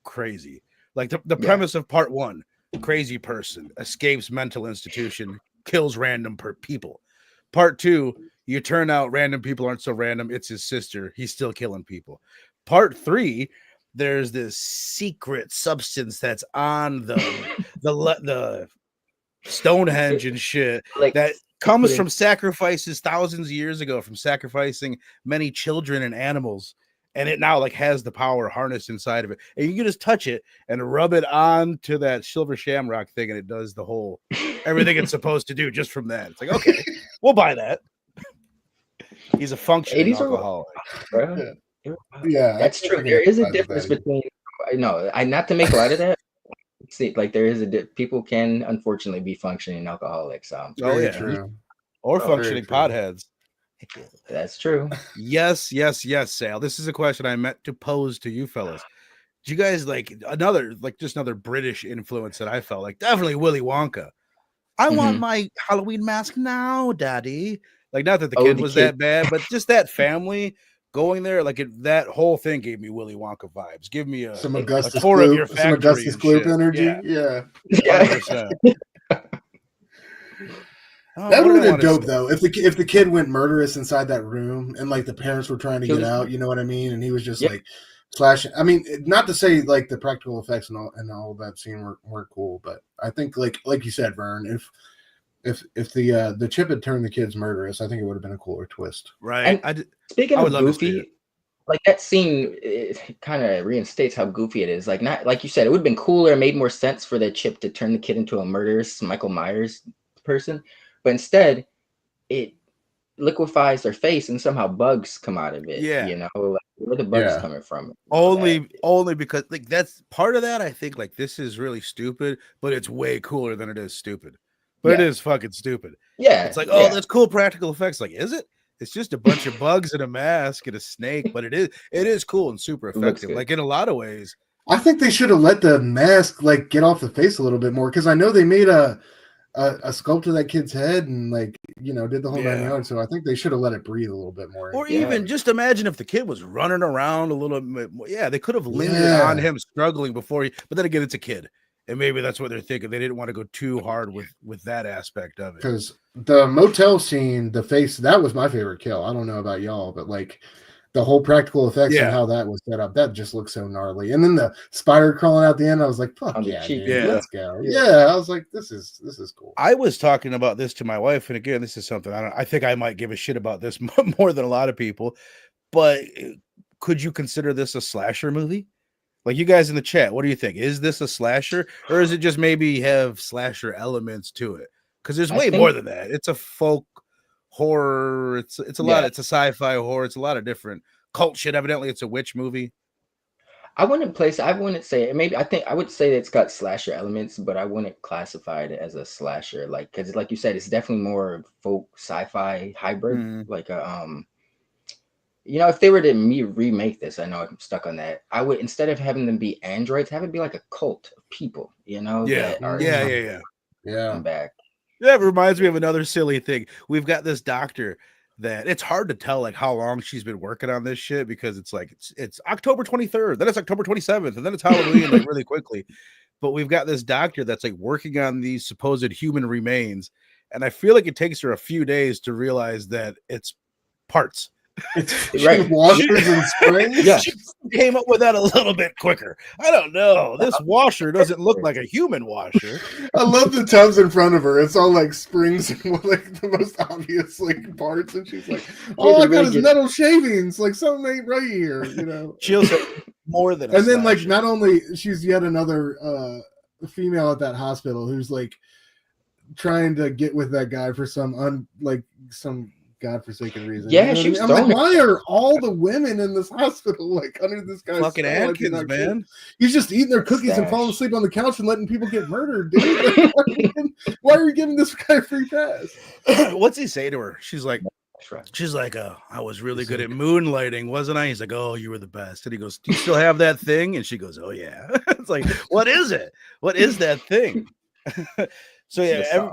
crazy. Like the premise of part 1. Crazy person escapes mental institution, kills random people. Part 2, you turn out random people aren't so random. It's his sister. He's still killing people. Part 3, there's this secret substance that's on the Stonehenge and shit that comes from sacrifices thousands of years ago, from sacrificing many children and animals. And it now like has the power harnessed inside of it. And you can just touch it and rub it on to that silver shamrock thing. And it does the whole, everything it's supposed to do just from that. It's like, okay, we'll buy that. He's a functioning alcoholic. Yeah, that's true. There is a difference between, not to make light of that. See, like there is people can unfortunately be functioning alcoholics. True. Or functioning potheads. That's true. Yes, Sal. This is a question I meant to pose to you fellas. Do you guys like another British influence that I felt like? Definitely Willy Wonka. I want my Halloween mask now, Daddy. Like, not that the kid was that bad, but just that family. going there, like that whole thing gave me Willy Wonka vibes. Give me a some Augustus tour Gloop, of your factory, some Augustus Gloop energy. Yeah. Yeah. 100%. That would have been dope though. If the kid went murderous inside that room and like the parents were trying to get out, you know what I mean? And he was just like slashing. I mean, not to say like the practical effects and all of that scene weren't cool, but I think like you said, Vern, if the chip had turned the kids murderous, I think it would have been a cooler twist. Right. Speaking of goofy, like that scene, it kind of reinstates how goofy it is. Like not like you said, it would have been cooler, made more sense for the chip to turn the kid into a murderous Michael Myers person. But instead, it liquefies their face and somehow bugs come out of it. Yeah. You know, like, where the bugs coming from? Only because like that's part of that. I think like this is really stupid, but it's way cooler than it is stupid. But it is fucking stupid. Yeah. It's like, oh, that's cool practical effects. Like, is it? It's just a bunch of bugs and a mask and a snake, but it is cool and super effective. Like in a lot of ways. I think they should have let the mask like get off the face a little bit more, because I know they made a sculpt of that kid's head and like, you know, did the whole 9 yards. So I think they should have let it breathe a little bit more. Or even just imagine if the kid was running around a little bit more. Yeah, they could have lingered on him struggling before but then again, it's a kid. And maybe that's what they're thinking. They didn't want to go too hard with that aspect of it. Because the motel scene, the face, that was my favorite kill. I don't know about y'all, but like the whole practical effects and how that was set up, that just looks so gnarly. And then the spider crawling out the end, I was like, fuck yeah, dude, let's go. Yeah, I was like, this is cool. I was talking about this to my wife, and again, this is something I think I might give a shit about this more than a lot of people, but could you consider this a slasher movie? Like, you guys in the chat, what do you think? Is this a slasher, or is it just maybe have slasher elements to it? Because there's way more than that. It's a folk horror. It's a lot. It's a sci-fi horror. It's a lot of different cult shit. Evidently, it's a witch movie. I wouldn't say it. Maybe I would say that it's got slasher elements, but I wouldn't classify it as a slasher. Like, because like you said, it's definitely more folk sci-fi hybrid. Like you know, if they were to remake this, I know I'm stuck on that. I would, instead of having them be androids, have it be like a cult of people. You know, that are back. That reminds me of another silly thing. We've got this doctor that it's hard to tell like how long she's been working on this shit, because it's like it's October 23rd, then it's October 27th, and then it's Halloween like really quickly. But we've got this doctor that's like working on these supposed human remains, and I feel like it takes her a few days to realize that it's parts. It's right. Washers and springs. Yeah, she came up with that a little bit quicker. I don't know. This washer doesn't look like a human washer. I love the tubs in front of her. It's all like springs and like the most obvious like parts, and she's like, "Oh, I got his metal shavings. Like something ain't right here." You know. She'll say more than. And then like not only she's yet another female at that hospital who's like trying to get with that guy for some godforsaken reason. Yeah, you know I'm like, why are all the women in this hospital like under this guy's fucking Atkins, man? He's just eating their cookies and falling asleep on the couch and letting people get murdered, dude. Like, why are we giving this guy a free pass? What's he say to her? She's like, I was really good at moonlighting, wasn't I? He's like, oh, you were the best. And he goes, do you still have that thing? And she goes, oh yeah. It's like, what is it? What is that thing? So yeah,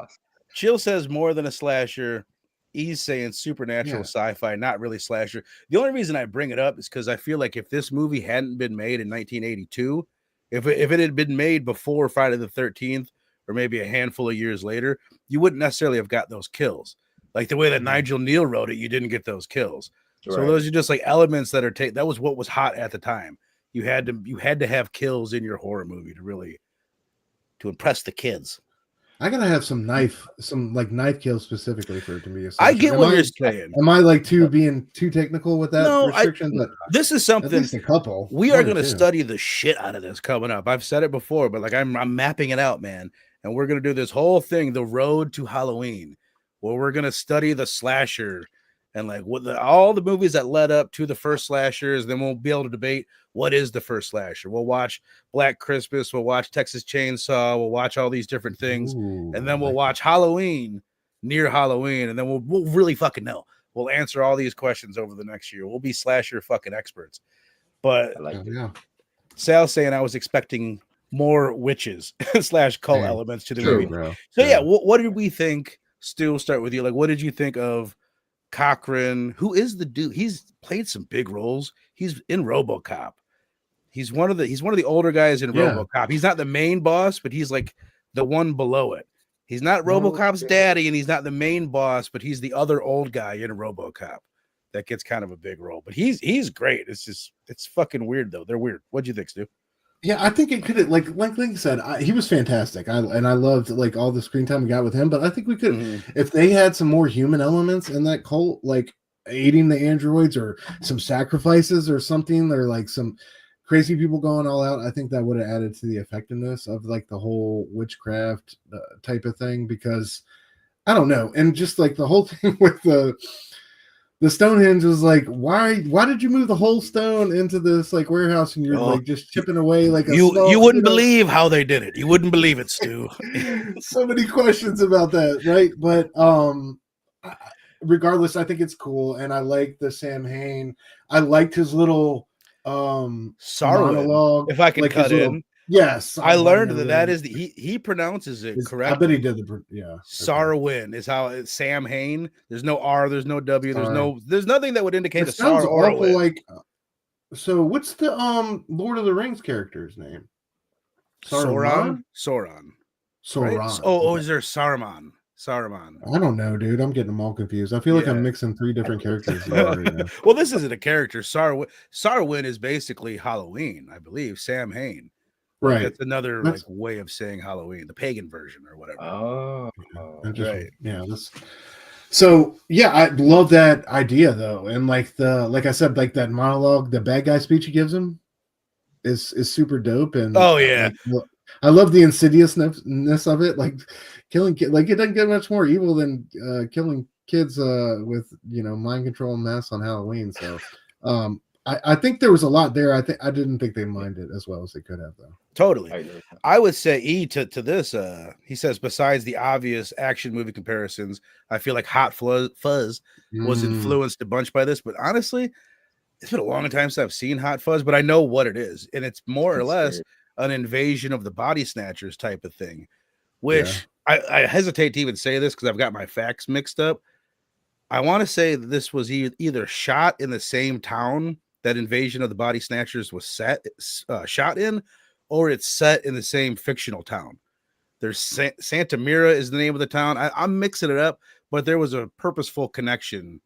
Chill says more than a slasher. He's saying supernatural sci-fi, not really slasher. The only reason I bring it up is because I feel like if this movie hadn't been made in 1982, if it had been made before Friday the 13th, or maybe a handful of years later, you wouldn't necessarily have got those kills. Like the way that Nigle Kneale wrote it, you didn't get those kills. Right. So those are just like elements that are that was what was hot at the time. You had to have kills in your horror movie to impress the kids. I gotta have some knife kills specifically for it to be a slasher. I get what you're saying. Am I like being too technical with that restriction? This is something. At least a couple. We are going to study the shit out of this coming up. I've said it before, but like I'm mapping it out, man. And we're going to do this whole thing, the road to Halloween, where we're going to study the slasher and like all the movies that led up to the first slashers. Then we'll be able to debate what is the first slasher. We'll watch Black Christmas. We'll watch Texas Chainsaw. We'll watch all these different things. And then we'll watch Halloween, near Halloween. And then we'll really fucking know. We'll answer all these questions over the next year. We'll be slasher fucking experts. But Sal's saying I was expecting more witches / cult elements to the movie. Bro. So what did we think? Stu, we'll start with you. Like, what did you think of Cochran, who is the dude? He's played some big roles. He's in RoboCop. He's one of the older guys in RoboCop. He's not the main boss, but he's like the one below it. He's not RoboCop's daddy, and he's not the main boss, but he's the other old guy in RoboCop that gets kind of a big role. But he's great. It's fucking weird though. They're weird. What'd you think, Stu? Yeah, I think it could have like you said, he was fantastic. I loved like all the screen time we got with him. But I think we could, if they had some more human elements in that cult, like aiding the androids or some sacrifices or something, or like some crazy people going all out, I think that would have added to the effectiveness of like the whole witchcraft type of thing. Because I don't know, and just like the whole thing with the Stonehenge was like, why did you move the whole stone into this like warehouse and you're like just chipping away like a you wouldn't believe how they did it. You wouldn't believe it, Stu. So many questions about that, right? But regardless, I think it's cool, and I like the Sam Hain. I liked his little monologue. If I can like cut in. Yes, I learned that is he pronounces it correct. I bet he did Sarwin is how it's Sam Hain. There's no R, there's no W, there's nothing that would indicate a Sar or a Win. Like, so what's the Lord of the Rings character's name? Sauron. Right? Oh, is there Saruman? I don't know, dude. I'm getting them all confused. I feel like I'm mixing 3 different characters. Well, this isn't a character. Sarwin is basically Halloween, I believe. Sam Hain. Right. That's another like way of saying Halloween, the pagan version or whatever. Oh, right. Yeah. So yeah, I love that idea though. And like I said, like that monologue, the bad guy speech he gives him is super dope. And I love the insidiousness of it. Like killing like it doesn't get much more evil than killing kids with mind control and mess on Halloween. So I think there was a lot there. I didn't think they minded as well as they could have, though. Totally. I would say to this. He says, besides the obvious action movie comparisons, I feel like Hot Fuzz was influenced a bunch by this. But honestly, it's been a long time since I've seen Hot Fuzz, but I know what it is, and it's more or less an invasion of the body snatchers type of thing. Which I hesitate to even say this because I've got my facts mixed up. I want to say that this was either shot in the same town that Invasion of the Body Snatchers was shot in, or it's set in the same fictional town. There's Santa Mira is the name of the town. I'm mixing it up, but there was a purposeful connection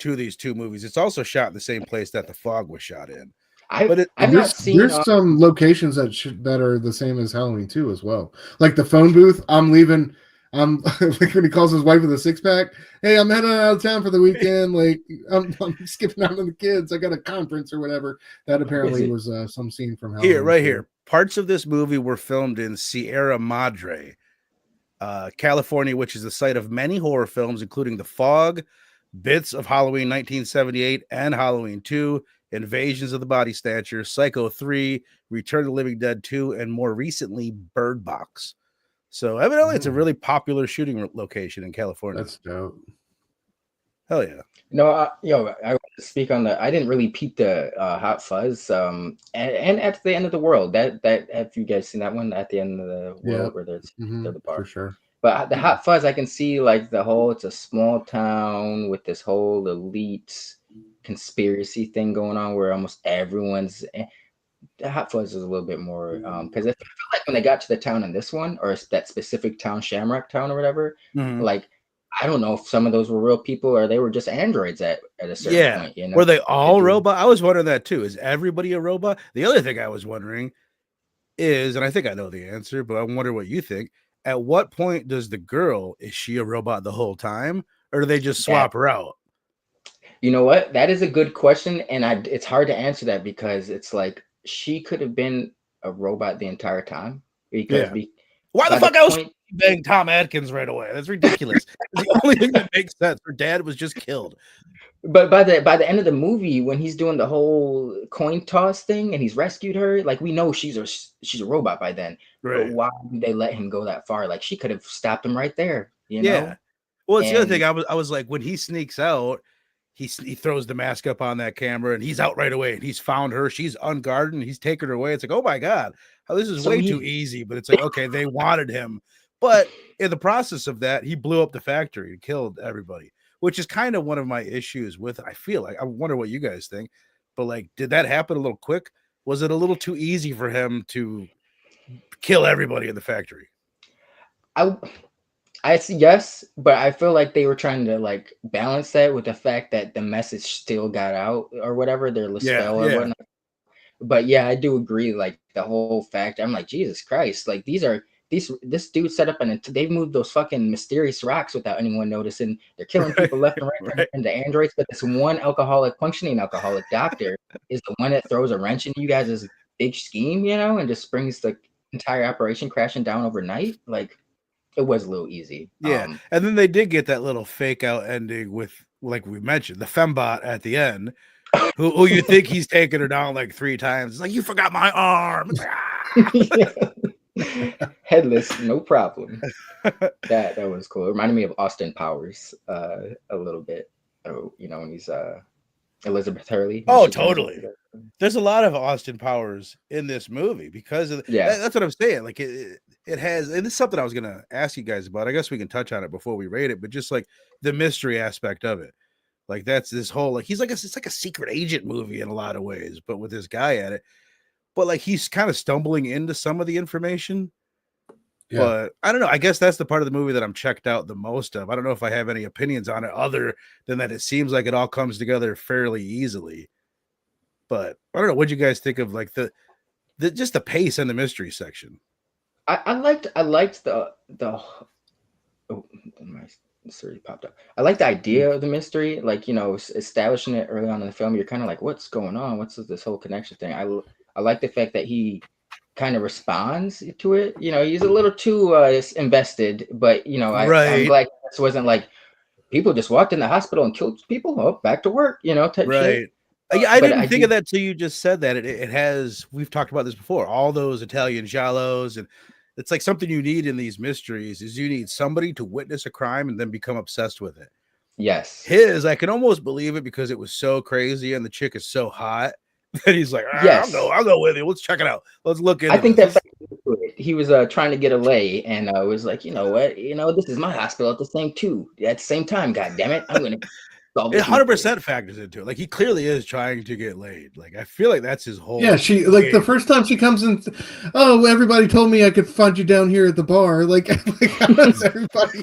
to these two movies. It's also shot in the same place that The Fog was shot in. There's some locations that are the same as Halloween 2 as well. Like the phone booth, I'm leaving. Like when he calls his wife with a 6-pack, hey, I'm heading out of town for the weekend. Like I'm skipping out on the kids. I got a conference or whatever. That apparently was some scene from Halloween. Here. Parts of this movie were filmed in Sierra Madre, California, which is the site of many horror films, including The Fog, bits of Halloween 1978 and Halloween 2, Invasions of the Body Snatchers, Psycho 3, Return of the Living Dead 2, and more recently, Bird Box. So evidently it's a really popular shooting location in California. That's dope. Hell yeah. No, I want to speak on I didn't really peep the Hot Fuzz and At the End of the World. That have you guys seen that one, At the End of the World, where there's the bar? For sure. But the Hot Fuzz, I can see like it's a small town with this whole elite conspiracy thing going on where almost everyone's. The Hot Fuzz is a little bit more because I feel like when they got to the town in this one, or that specific town, Shamrock Town or whatever, like I don't know if some of those were real people or they were just androids at a certain point. You know, were they all robot? I was wondering that too. Is everybody a robot? The other thing I was wondering is, and I think I know the answer, but I wonder what you think. At what point does the girl, is she a robot the whole time, or do they just swap her out? You know what? That is a good question, and it's hard to answer that because it's like she could have been a robot the entire time. Because why the fuck I was bang Tom Atkins right away? That's ridiculous. It's the only thing that makes sense. Her dad was just killed. But by the end of the movie, when he's doing the whole coin toss thing and he's rescued her, like we know she's a robot by then. Right. But why did they let him go that far? Like she could have stopped him right there. You know? Well, it's the other thing. I was like, when he sneaks out, he throws the mask up on that camera and he's out right away and he's found her. She's unguarded and he's taken her away. It's like, oh my God, this is way too easy. But it's like, okay, they wanted him. But in the process of that, he blew up the factory and killed everybody. which is kind of one of my issues with it. I feel like, I wonder what you guys think, but like, did that happen a little quick? Was it a little too easy for him to kill everybody in the factory? I see, yes, but I feel like they were trying to like balance that with the fact that the message still got out or whatever, their spell or whatnot. But yeah, I do agree. Like the whole fact, I'm like, Jesus Christ, like this dude set up they've moved those fucking mysterious rocks without anyone noticing. They're killing people left and right, and the androids. But this one functioning alcoholic doctor is the one that throws a wrench in you guys' big scheme, you know, and just brings the entire operation crashing down overnight. Like, it was a little easy. Yeah. And then they did get that little fake out ending with, like we mentioned, the fembot at the end, who you think he's taken her down like 3 times. It's like, you forgot my arm. It's like, headless, no problem. That was cool. It reminded me of Austin Powers a little bit. Oh, you know, when he's Elizabeth Hurley. Oh, totally. There's a lot of Austin Powers in this movie because of that's what I'm saying. Like it has, and it's something I was gonna ask you guys about. I guess we can touch on it before we rate it, but just like the mystery aspect of it. Like that's this whole, like, it's like a secret agent movie in a lot of ways, but with this guy at it. But like he's kind of stumbling into some of the information. Yeah. But I don't know. I guess that's the part of the movie that I'm checked out the most of. I don't know if I have any opinions on it other than that it seems like it all comes together fairly easily. But I don't know. What'd you guys think of like the just the pace and the mystery section? I liked the oh, my Siri popped up. I like the idea of the mystery, like, you know, establishing it early on in the film. You're kind of like, what's going on? What's this whole connection thing? I like the fact that he kind of responds to it. You know, he's a little too invested, but you know, I'm glad this wasn't like people just walked in the hospital and killed people. Oh, back to work, you know, type shit. Yeah, I didn't think of that till you just said that. It has, we've talked about this before, all those Italian giallos, and it's like something you need in these mysteries is you need somebody to witness a crime and then become obsessed with it. Yes. I can almost believe it because it was so crazy and the chick is so hot that he's like, yes, I'll go with you. Let's check it out. Let's look into I think this. that he was trying to get a lay and was like, you know what, you know, this is my hospital at the same time. God damn it, I'm gonna. It 100% factors into it. Like he clearly is trying to get laid. Like I feel like that's his whole. Yeah, she like the first time she comes in. Oh, everybody told me I could find you down here at the bar. Like how does everybody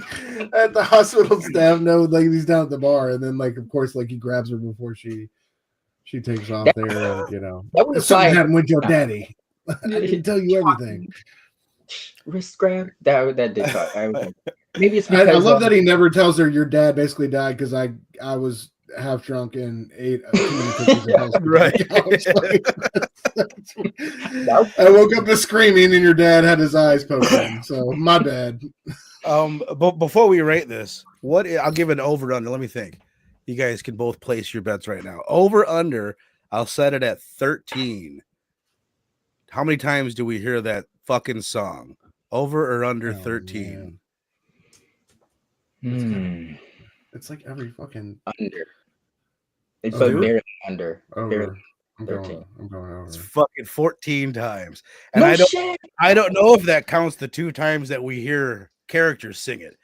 at the hospital staff know like he's down at the bar? And then like of course like he grabs her before she takes off there. And, you know, something happened with your daddy. I didn't tell you everything. Wrist grab that did talk. Maybe it's because I love that he never tells her your dad basically died because I was half drunk and ate cookies. Right. I woke up screaming and your dad had his eyes poking. So my bad. But before we rate this, I'll give an over under. Let me think. You guys can both place your bets right now. Over under, I'll set it at 13. How many times do we hear that fucking song? Over or under 13? It's like every fucking under. It's like barely under. Over. I'm 13. going over. It's fucking 14 times. And I don't know if that counts the 2 times that we hear characters sing it.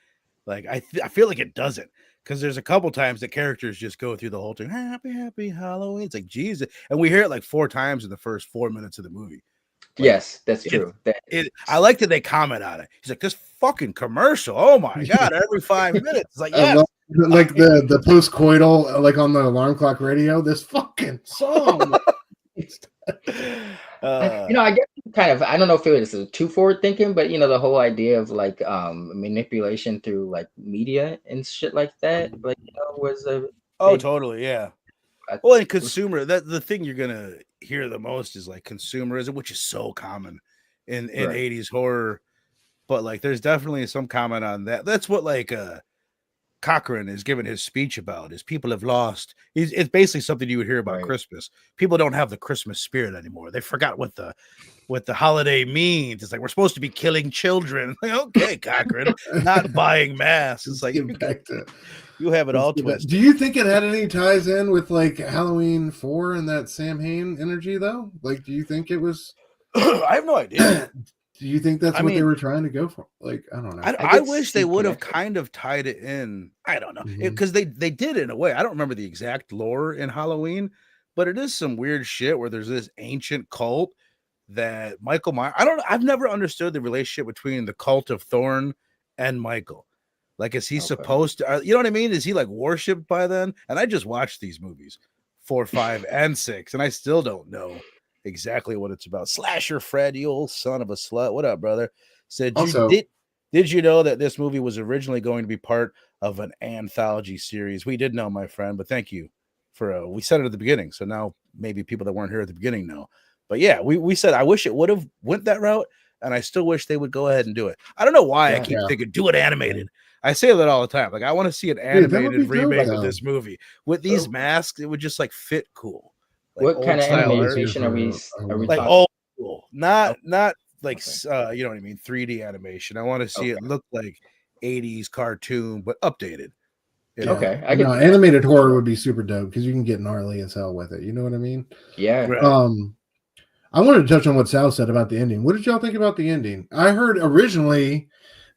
Like I feel like it doesn't, because there's a couple times that characters just go through the whole thing. Happy Halloween. It's like Jesus, and we hear it like 4 times in the first 4 minutes of the movie. Like, yes, that's true. I like that they comment on it. He's like, this fucking commercial. Oh my god! Every 5 minets, it's like, yes. Like the post-coital, like on the alarm clock radio. This fucking song. You know, I guess kind of. I don't know if it was too forward thinking, but you know, the whole idea of like manipulation through like media and shit like that, like, you know, was a. Totally, yeah. Well, and consumer, that the thing you're gonna hear the most is like consumerism, which is so common in 80s horror. But like there's definitely some comment on that. That's what like Cochran is giving his speech about, is people have lost. It's basically something you would hear about Christmas. People don't have the Christmas spirit anymore. They forgot what the holiday means. It's like we're supposed to be killing children. Like, okay, Cochran, not buying masks. It's like you have it all twisted. Do you think it had any ties in with like Halloween 4 and that Sam Hain energy though? Like, do you think it was? I have no idea. Do you think that's what they were trying to go for? Like, I don't know. I wish they would have kind of tied it in. I don't know, because they did in a way. I don't remember the exact lore in Halloween, but it is some weird shit where there's this ancient cult that Michael Myers. I've never understood the relationship between the cult of Thorn and Michael. Like, is he supposed to? You know what I mean? Is he like worshipped by them? And I just watched these movies 4, 5, and 6, and I still don't know exactly what it's about. Slasher Fred, you old son of a slut. What up, brother? Said also, did you know that this movie was originally going to be part of an anthology series? We did know, my friend, but thank you for we said it at the beginning. So now maybe people that weren't here at the beginning know. But yeah, we said I wish it would have went that route, and I still wish they would go ahead and do it. I don't know why I keep thinking do it animated. I say that all the time. Like, I want to see an animated remake of this movie with these masks. It would just like fit cool. Like, what kind of animation are we like talking? old school, not like you know what I mean, 3D animation. I want to see it look like 80s cartoon, but updated. You know? Okay, animated horror would be super dope because you can get gnarly as hell with it. You know what I mean? Yeah. Right. I wanted to touch on what Sal said about the ending. What did y'all think about the ending? I heard originally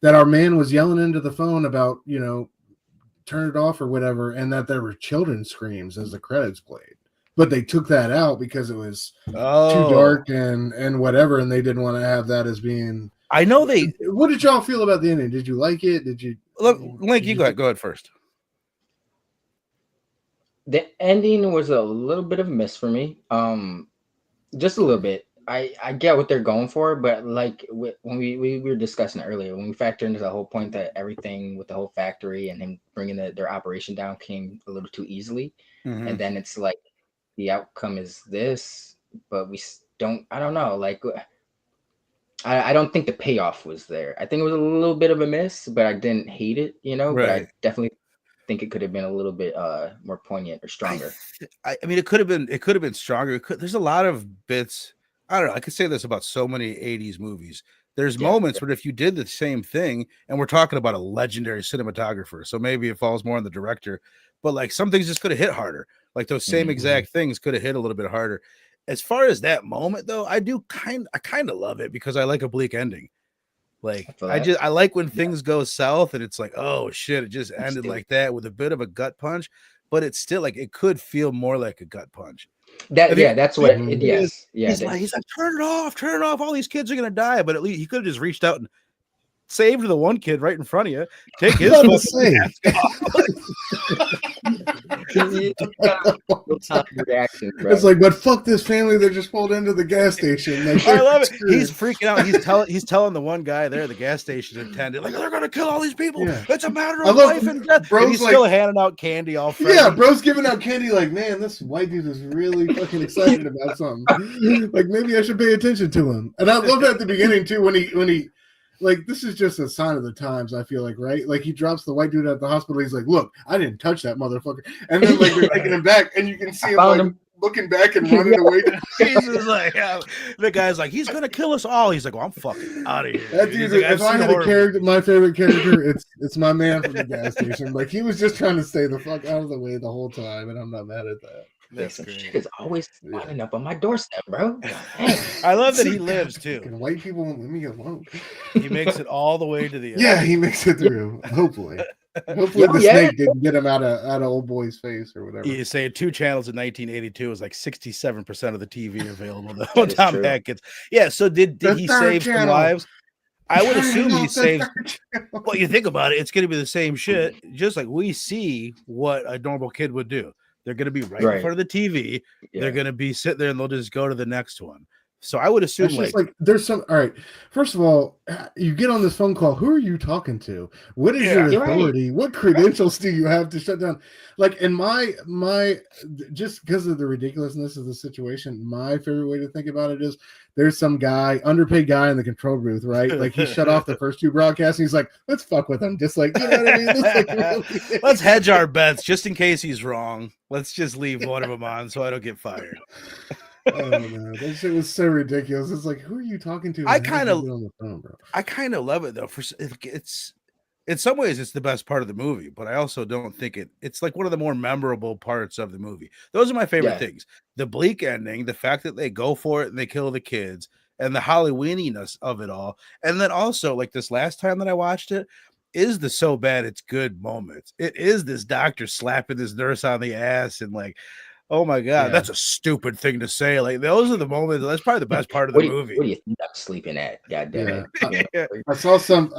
that our man was yelling into the phone about, you know, turn it off or whatever, and that there were children's screams as the credits played. But they took that out because it was too dark and whatever, and they didn't want to have that as being. I know they. What did y'all feel about the ending? Did you like it? Did you look? Link, you go ahead first. The ending was a little bit of a miss for me. Just a little bit. I get what they're going for, but like when we were discussing earlier, when we factor into the whole point that everything with the whole factory and him bringing their operation down came a little too easily, and then it's like. The outcome is this, but we don't. I don't know. Like, I don't think the payoff was there. I think it was a little bit of a miss, but I didn't hate it. You know, but I definitely think it could have been a little bit more poignant or stronger. I mean, it could have been stronger. There's a lot of bits. I don't know. I could say this about so many 80s movies. There's moments where if you did the same thing, and we're talking about a legendary cinematographer, so maybe it falls more on the director, but like some things just could have hit harder. Like those same exact things could have hit a little bit harder. As far as that moment, though, I kind of love it because I like a bleak ending. Like I like when things go south and it's like, oh shit, it just ended like that with a bit of a gut punch, but it's still like it could feel more like a gut punch. That's what it is. Yeah, he's like, turn it off. All these kids are gonna die, but at least he could have just reached out and saved the one kid right in front of you. Take his mask off. It's like, but fuck this family that just pulled into the gas station. Like, I love it. He's freaking out. He's telling the one guy there, the gas station attendant, like, they're gonna kill all these people. Yeah. It's a matter of life and death. And he's still handing out candy all friendly. Yeah, bro's giving out candy like, man, this white dude is really fucking excited about something. Like, maybe I should pay attention to him. And I love that at the beginning too, when he like, this is just a sign of the times, I feel like, right? Like, he drops the white dude at the hospital. He's like, look, I didn't touch that motherfucker. And then, like, they're taking him back, and you can see him looking back and running away. He's like, the guy's like, he's going to kill us all. He's like, well, I'm fucking out of here. That dude, like, if I had a character, my favorite character, it's my man from the gas station. Like, he was just trying to stay the fuck out of the way the whole time, and I'm not mad at that. That's great. Shit is always lining up on my doorstep, bro. I love that he lives too. White people won't leave me alone. He makes it all the way to the end. Yeah, he makes it through. Hopefully the snake didn't get him out of old boy's face or whatever. You say 2 channels in 1982 was like 67% of the TV available. Though Tom Atkins. Yeah. So did he save some lives? I would assume he saved. Well, you think about it, it's going to be the same shit. Just like we see what a normal kid would do. They're going to be right in front of the TV. Yeah. They're going to be sitting there and they'll just go to the next one. So I would assume like there's some. All right. First of all, you get on this phone call. Who are you talking to? What is your authority? What credentials do you have to shut down? Like, in my just because of the ridiculousness of the situation, my favorite way to think about it is there's some guy, underpaid guy in the control booth, right? Like, he shut off the first 2 broadcasts. And he's like, let's fuck with him. Just like, you know what I mean? Let's hedge our bets just in case he's wrong. Let's just leave one of them on so I don't get fired. Oh man, that shit was so ridiculous. It's like, who are you talking to? I kind of love it though. For it's in some ways it's the best part of the movie, but I also don't think it's like one of the more memorable parts of the movie. Those are my favorite things. The bleak ending, the fact that they go for it and they kill the kids, and the Halloweeniness of it all. And then also, like this last time that I watched it, is the so bad it's good moments. It is this doctor slapping this nurse on the ass and like, oh my God, that's a stupid thing to say. Like those are the moments. That's probably the best part of the movie. What do you think I'm sleeping at? God damn it. I saw some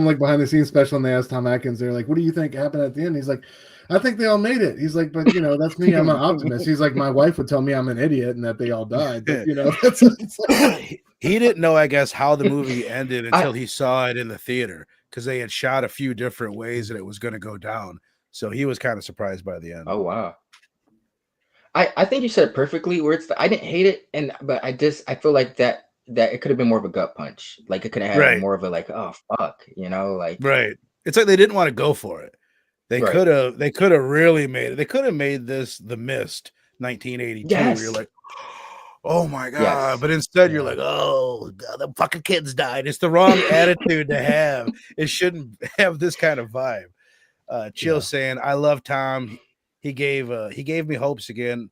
like behind the scenes special and they asked Tom Atkins, they're like, what do you think happened at the end? He's like, I think they all made it. He's like, but that's me. I'm an optimist. He's like, my wife would tell me I'm an idiot and that they all died. But he didn't know, I guess, how the movie ended until he saw it in the theater because they had shot a few different ways and it was going to go down. So he was kind of surprised by the end. Oh wow. I think you said it perfectly. Where I didn't hate it, but I feel like that it could have been more of a gut punch. Like it could have had more of a like, oh fuck, like right. It's like they didn't want to go for it. They could have really made it. They could have made this The Mist 1982. Yes. Where you're like, oh my God. Yes. But instead you're like, oh God, the fucking kids died. It's the wrong attitude to have. It shouldn't have this kind of vibe. Chill saying, I love Tom. He gave me hopes again.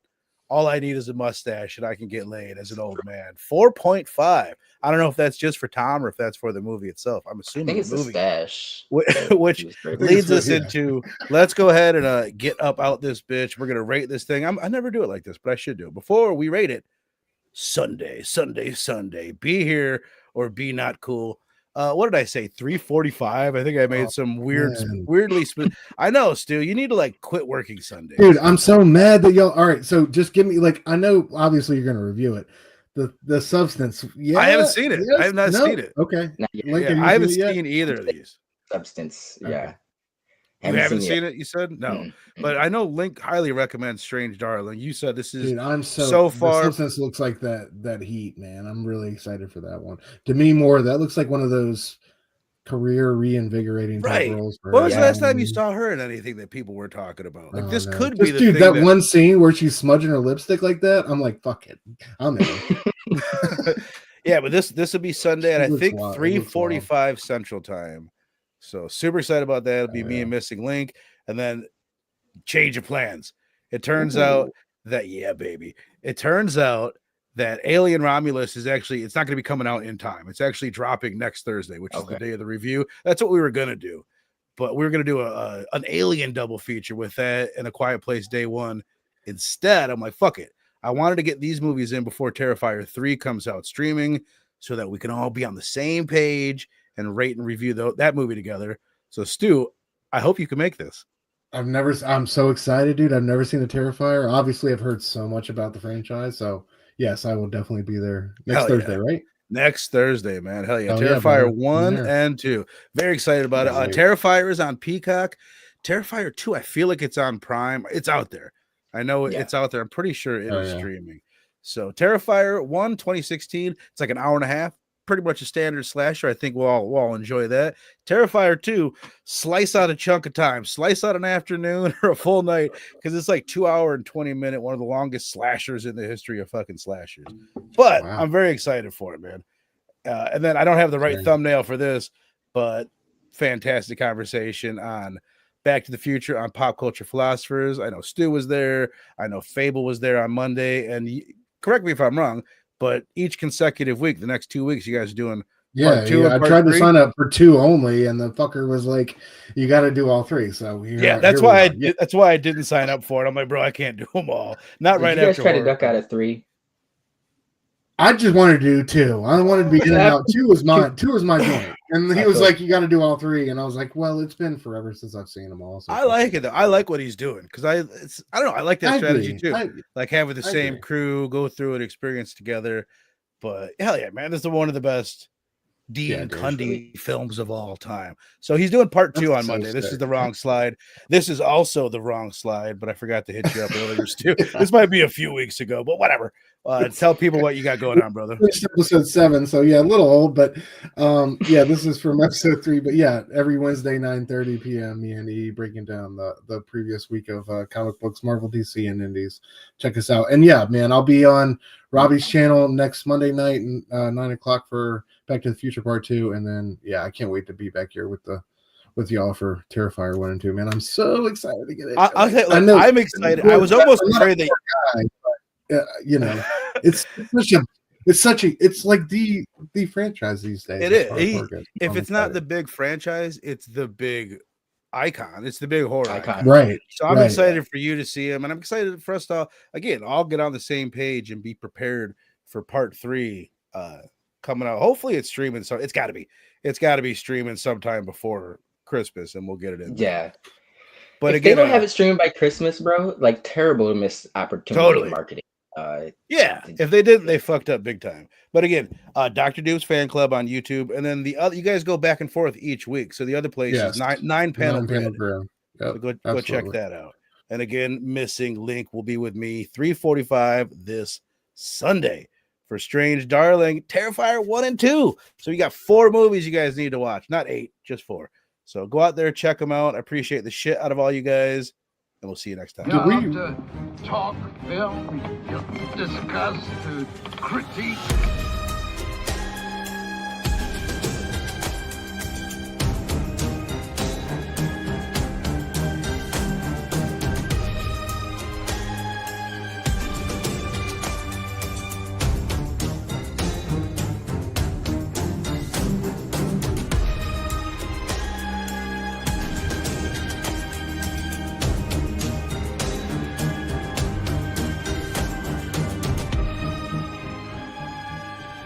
All I need is a mustache and I can get laid as an old man. 4.5. I don't know if that's just for Tom or if that's for the movie itself. I'm assuming I think it's the movie, a stash. which leads us into let's go ahead and get up out this bitch. We're gonna rate this thing. I never do it like this, but I should do it. Before we rate it, Sunday. Be here or be not cool. What did I say? 3:45. I think I made some weirdly. I know, Stu. You need to like quit working Sunday, dude. I'm so mad that y'all. All right, so just give me like. I know, obviously, you're gonna review it. The Substance. Yeah, I haven't seen it. Yes, I have not seen it. Okay, I haven't seen either of these. Substance. Yeah. Okay. You haven't seen it? You said no, but I know Link highly recommends Strange Darling. You said this is. Dude, I'm so far. The Substance looks like that heat, man. I'm really excited for that one. Demi Moore, that looks like one of those career reinvigorating type roles. When was the last time you saw her in anything that people were talking about? Like this could be the dude. Thing that one scene where she's smudging her lipstick like that. I'm like, fuck it, I'm in. Yeah, but this will be Sunday at I think 3:45 Central Time. So super excited about that. It'll be me and Missing Link, and then change of plans. It turns out that It turns out that Alien Romulus is actually it's not going to be coming out in time. It's actually dropping next Thursday, which is the day of the review. That's what we were going to do, but we were going to do an Alien double feature with that and A Quiet Place Day One. Instead, I'm like, fuck it. I wanted to get these movies in before Terrifier 3 comes out streaming, so that we can all be on the same page and rate and review that movie together. So Stu, I hope you can make this. I'm so excited, dude. I've never seen the Terrifier. Obviously, I've heard so much about the franchise. So yes, I will definitely be there next Thursday, right? Next Thursday, man. Hell yeah. Terrifier 1 and 2. Very excited about it. Terrifier is on Peacock. Terrifier 2, I feel like it's on Prime. It's out there. I know it's out there. I'm pretty sure it is streaming. So Terrifier 1, 2016. It's like an hour and a half. Pretty much a standard slasher. I think we'll all enjoy that. Terrifier 2, slice out a chunk of time, slice out an afternoon or a full night, because it's like 2 hour and 20 minute, one of the longest slashers in the history of fucking slashers. But I'm very excited for it, man. And then I don't have the right thumbnail for this, but fantastic conversation on Back to the Future on Pop Culture Philosophers. I know Stu was there. I know Fable was there on Monday. And correct me if I'm wrong, but each consecutive week, the next 2 weeks, you guys are doing part 2 and I part tried 3? to sign up for 2 only, and the fucker was like, "You got to do all 3." So that's why I didn't sign up for it. I'm like, bro, I can't do them all. Not Did right you guys after. Try to duck out of 3. I just wanted to do 2. I wanted to be in and out. 2 was mine. 2 was my joint. And he was like, "You got to do all 3." And I was like, "Well, it's been forever since I've seen them all." So I like it though. I like what he's doing because I don't know. I like that strategy too. Like having the same crew go through an experience together. But hell yeah, man, this is one of the best Dean Cundy films of all time. So he's doing part 2 on Monday. This is the wrong slide. This is also the wrong slide, but I forgot to hit you up earlier, Stu. This might be a few weeks ago, but whatever. Tell people what you got going on, brother. Episode 7, so yeah, a little old, but this is from episode 3. But yeah, every Wednesday, 9:30 p.m. me and E breaking down the previous week of comic books, Marvel, DC, and Indies. Check us out. And yeah, man, I'll be on Robbie's channel next Monday night and 9 o'clock for Back to the Future Part 2. And then I can't wait to be back here with y'all for Terrifier 1 and 2. Man, I'm so excited to get it. I'm excited. I was almost afraid that it's such a it's like the franchise these days. It is. If it's not the big franchise, it's the big icon. It's the big horror icon. Right. So I'm excited for you to see him, and I'm excited for us to all get on the same page and be prepared for part 3 coming out. Hopefully it's streaming, so it's got to be streaming sometime before Christmas, and we'll get it in. Yeah. But if they don't have it streamed by Christmas, bro, like terrible missed opportunity in marketing. If they didn't, they fucked up big time. But again, Dr. Doom's fan club on YouTube, and then the other, you guys go back and forth each week. So the other place is nine panel grid. Yep, so go check that out. And again, missing link will be with me 3:45 this Sunday for Strange Darling, Terrifier 1 and 2. So you got 4 movies you guys need to watch, not 8, just 4. So go out there, check them out. I appreciate the shit out of all you guys, and we'll see you next time. You have to talk, film, discuss, to critique.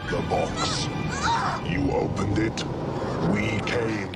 The box. You opened it. We came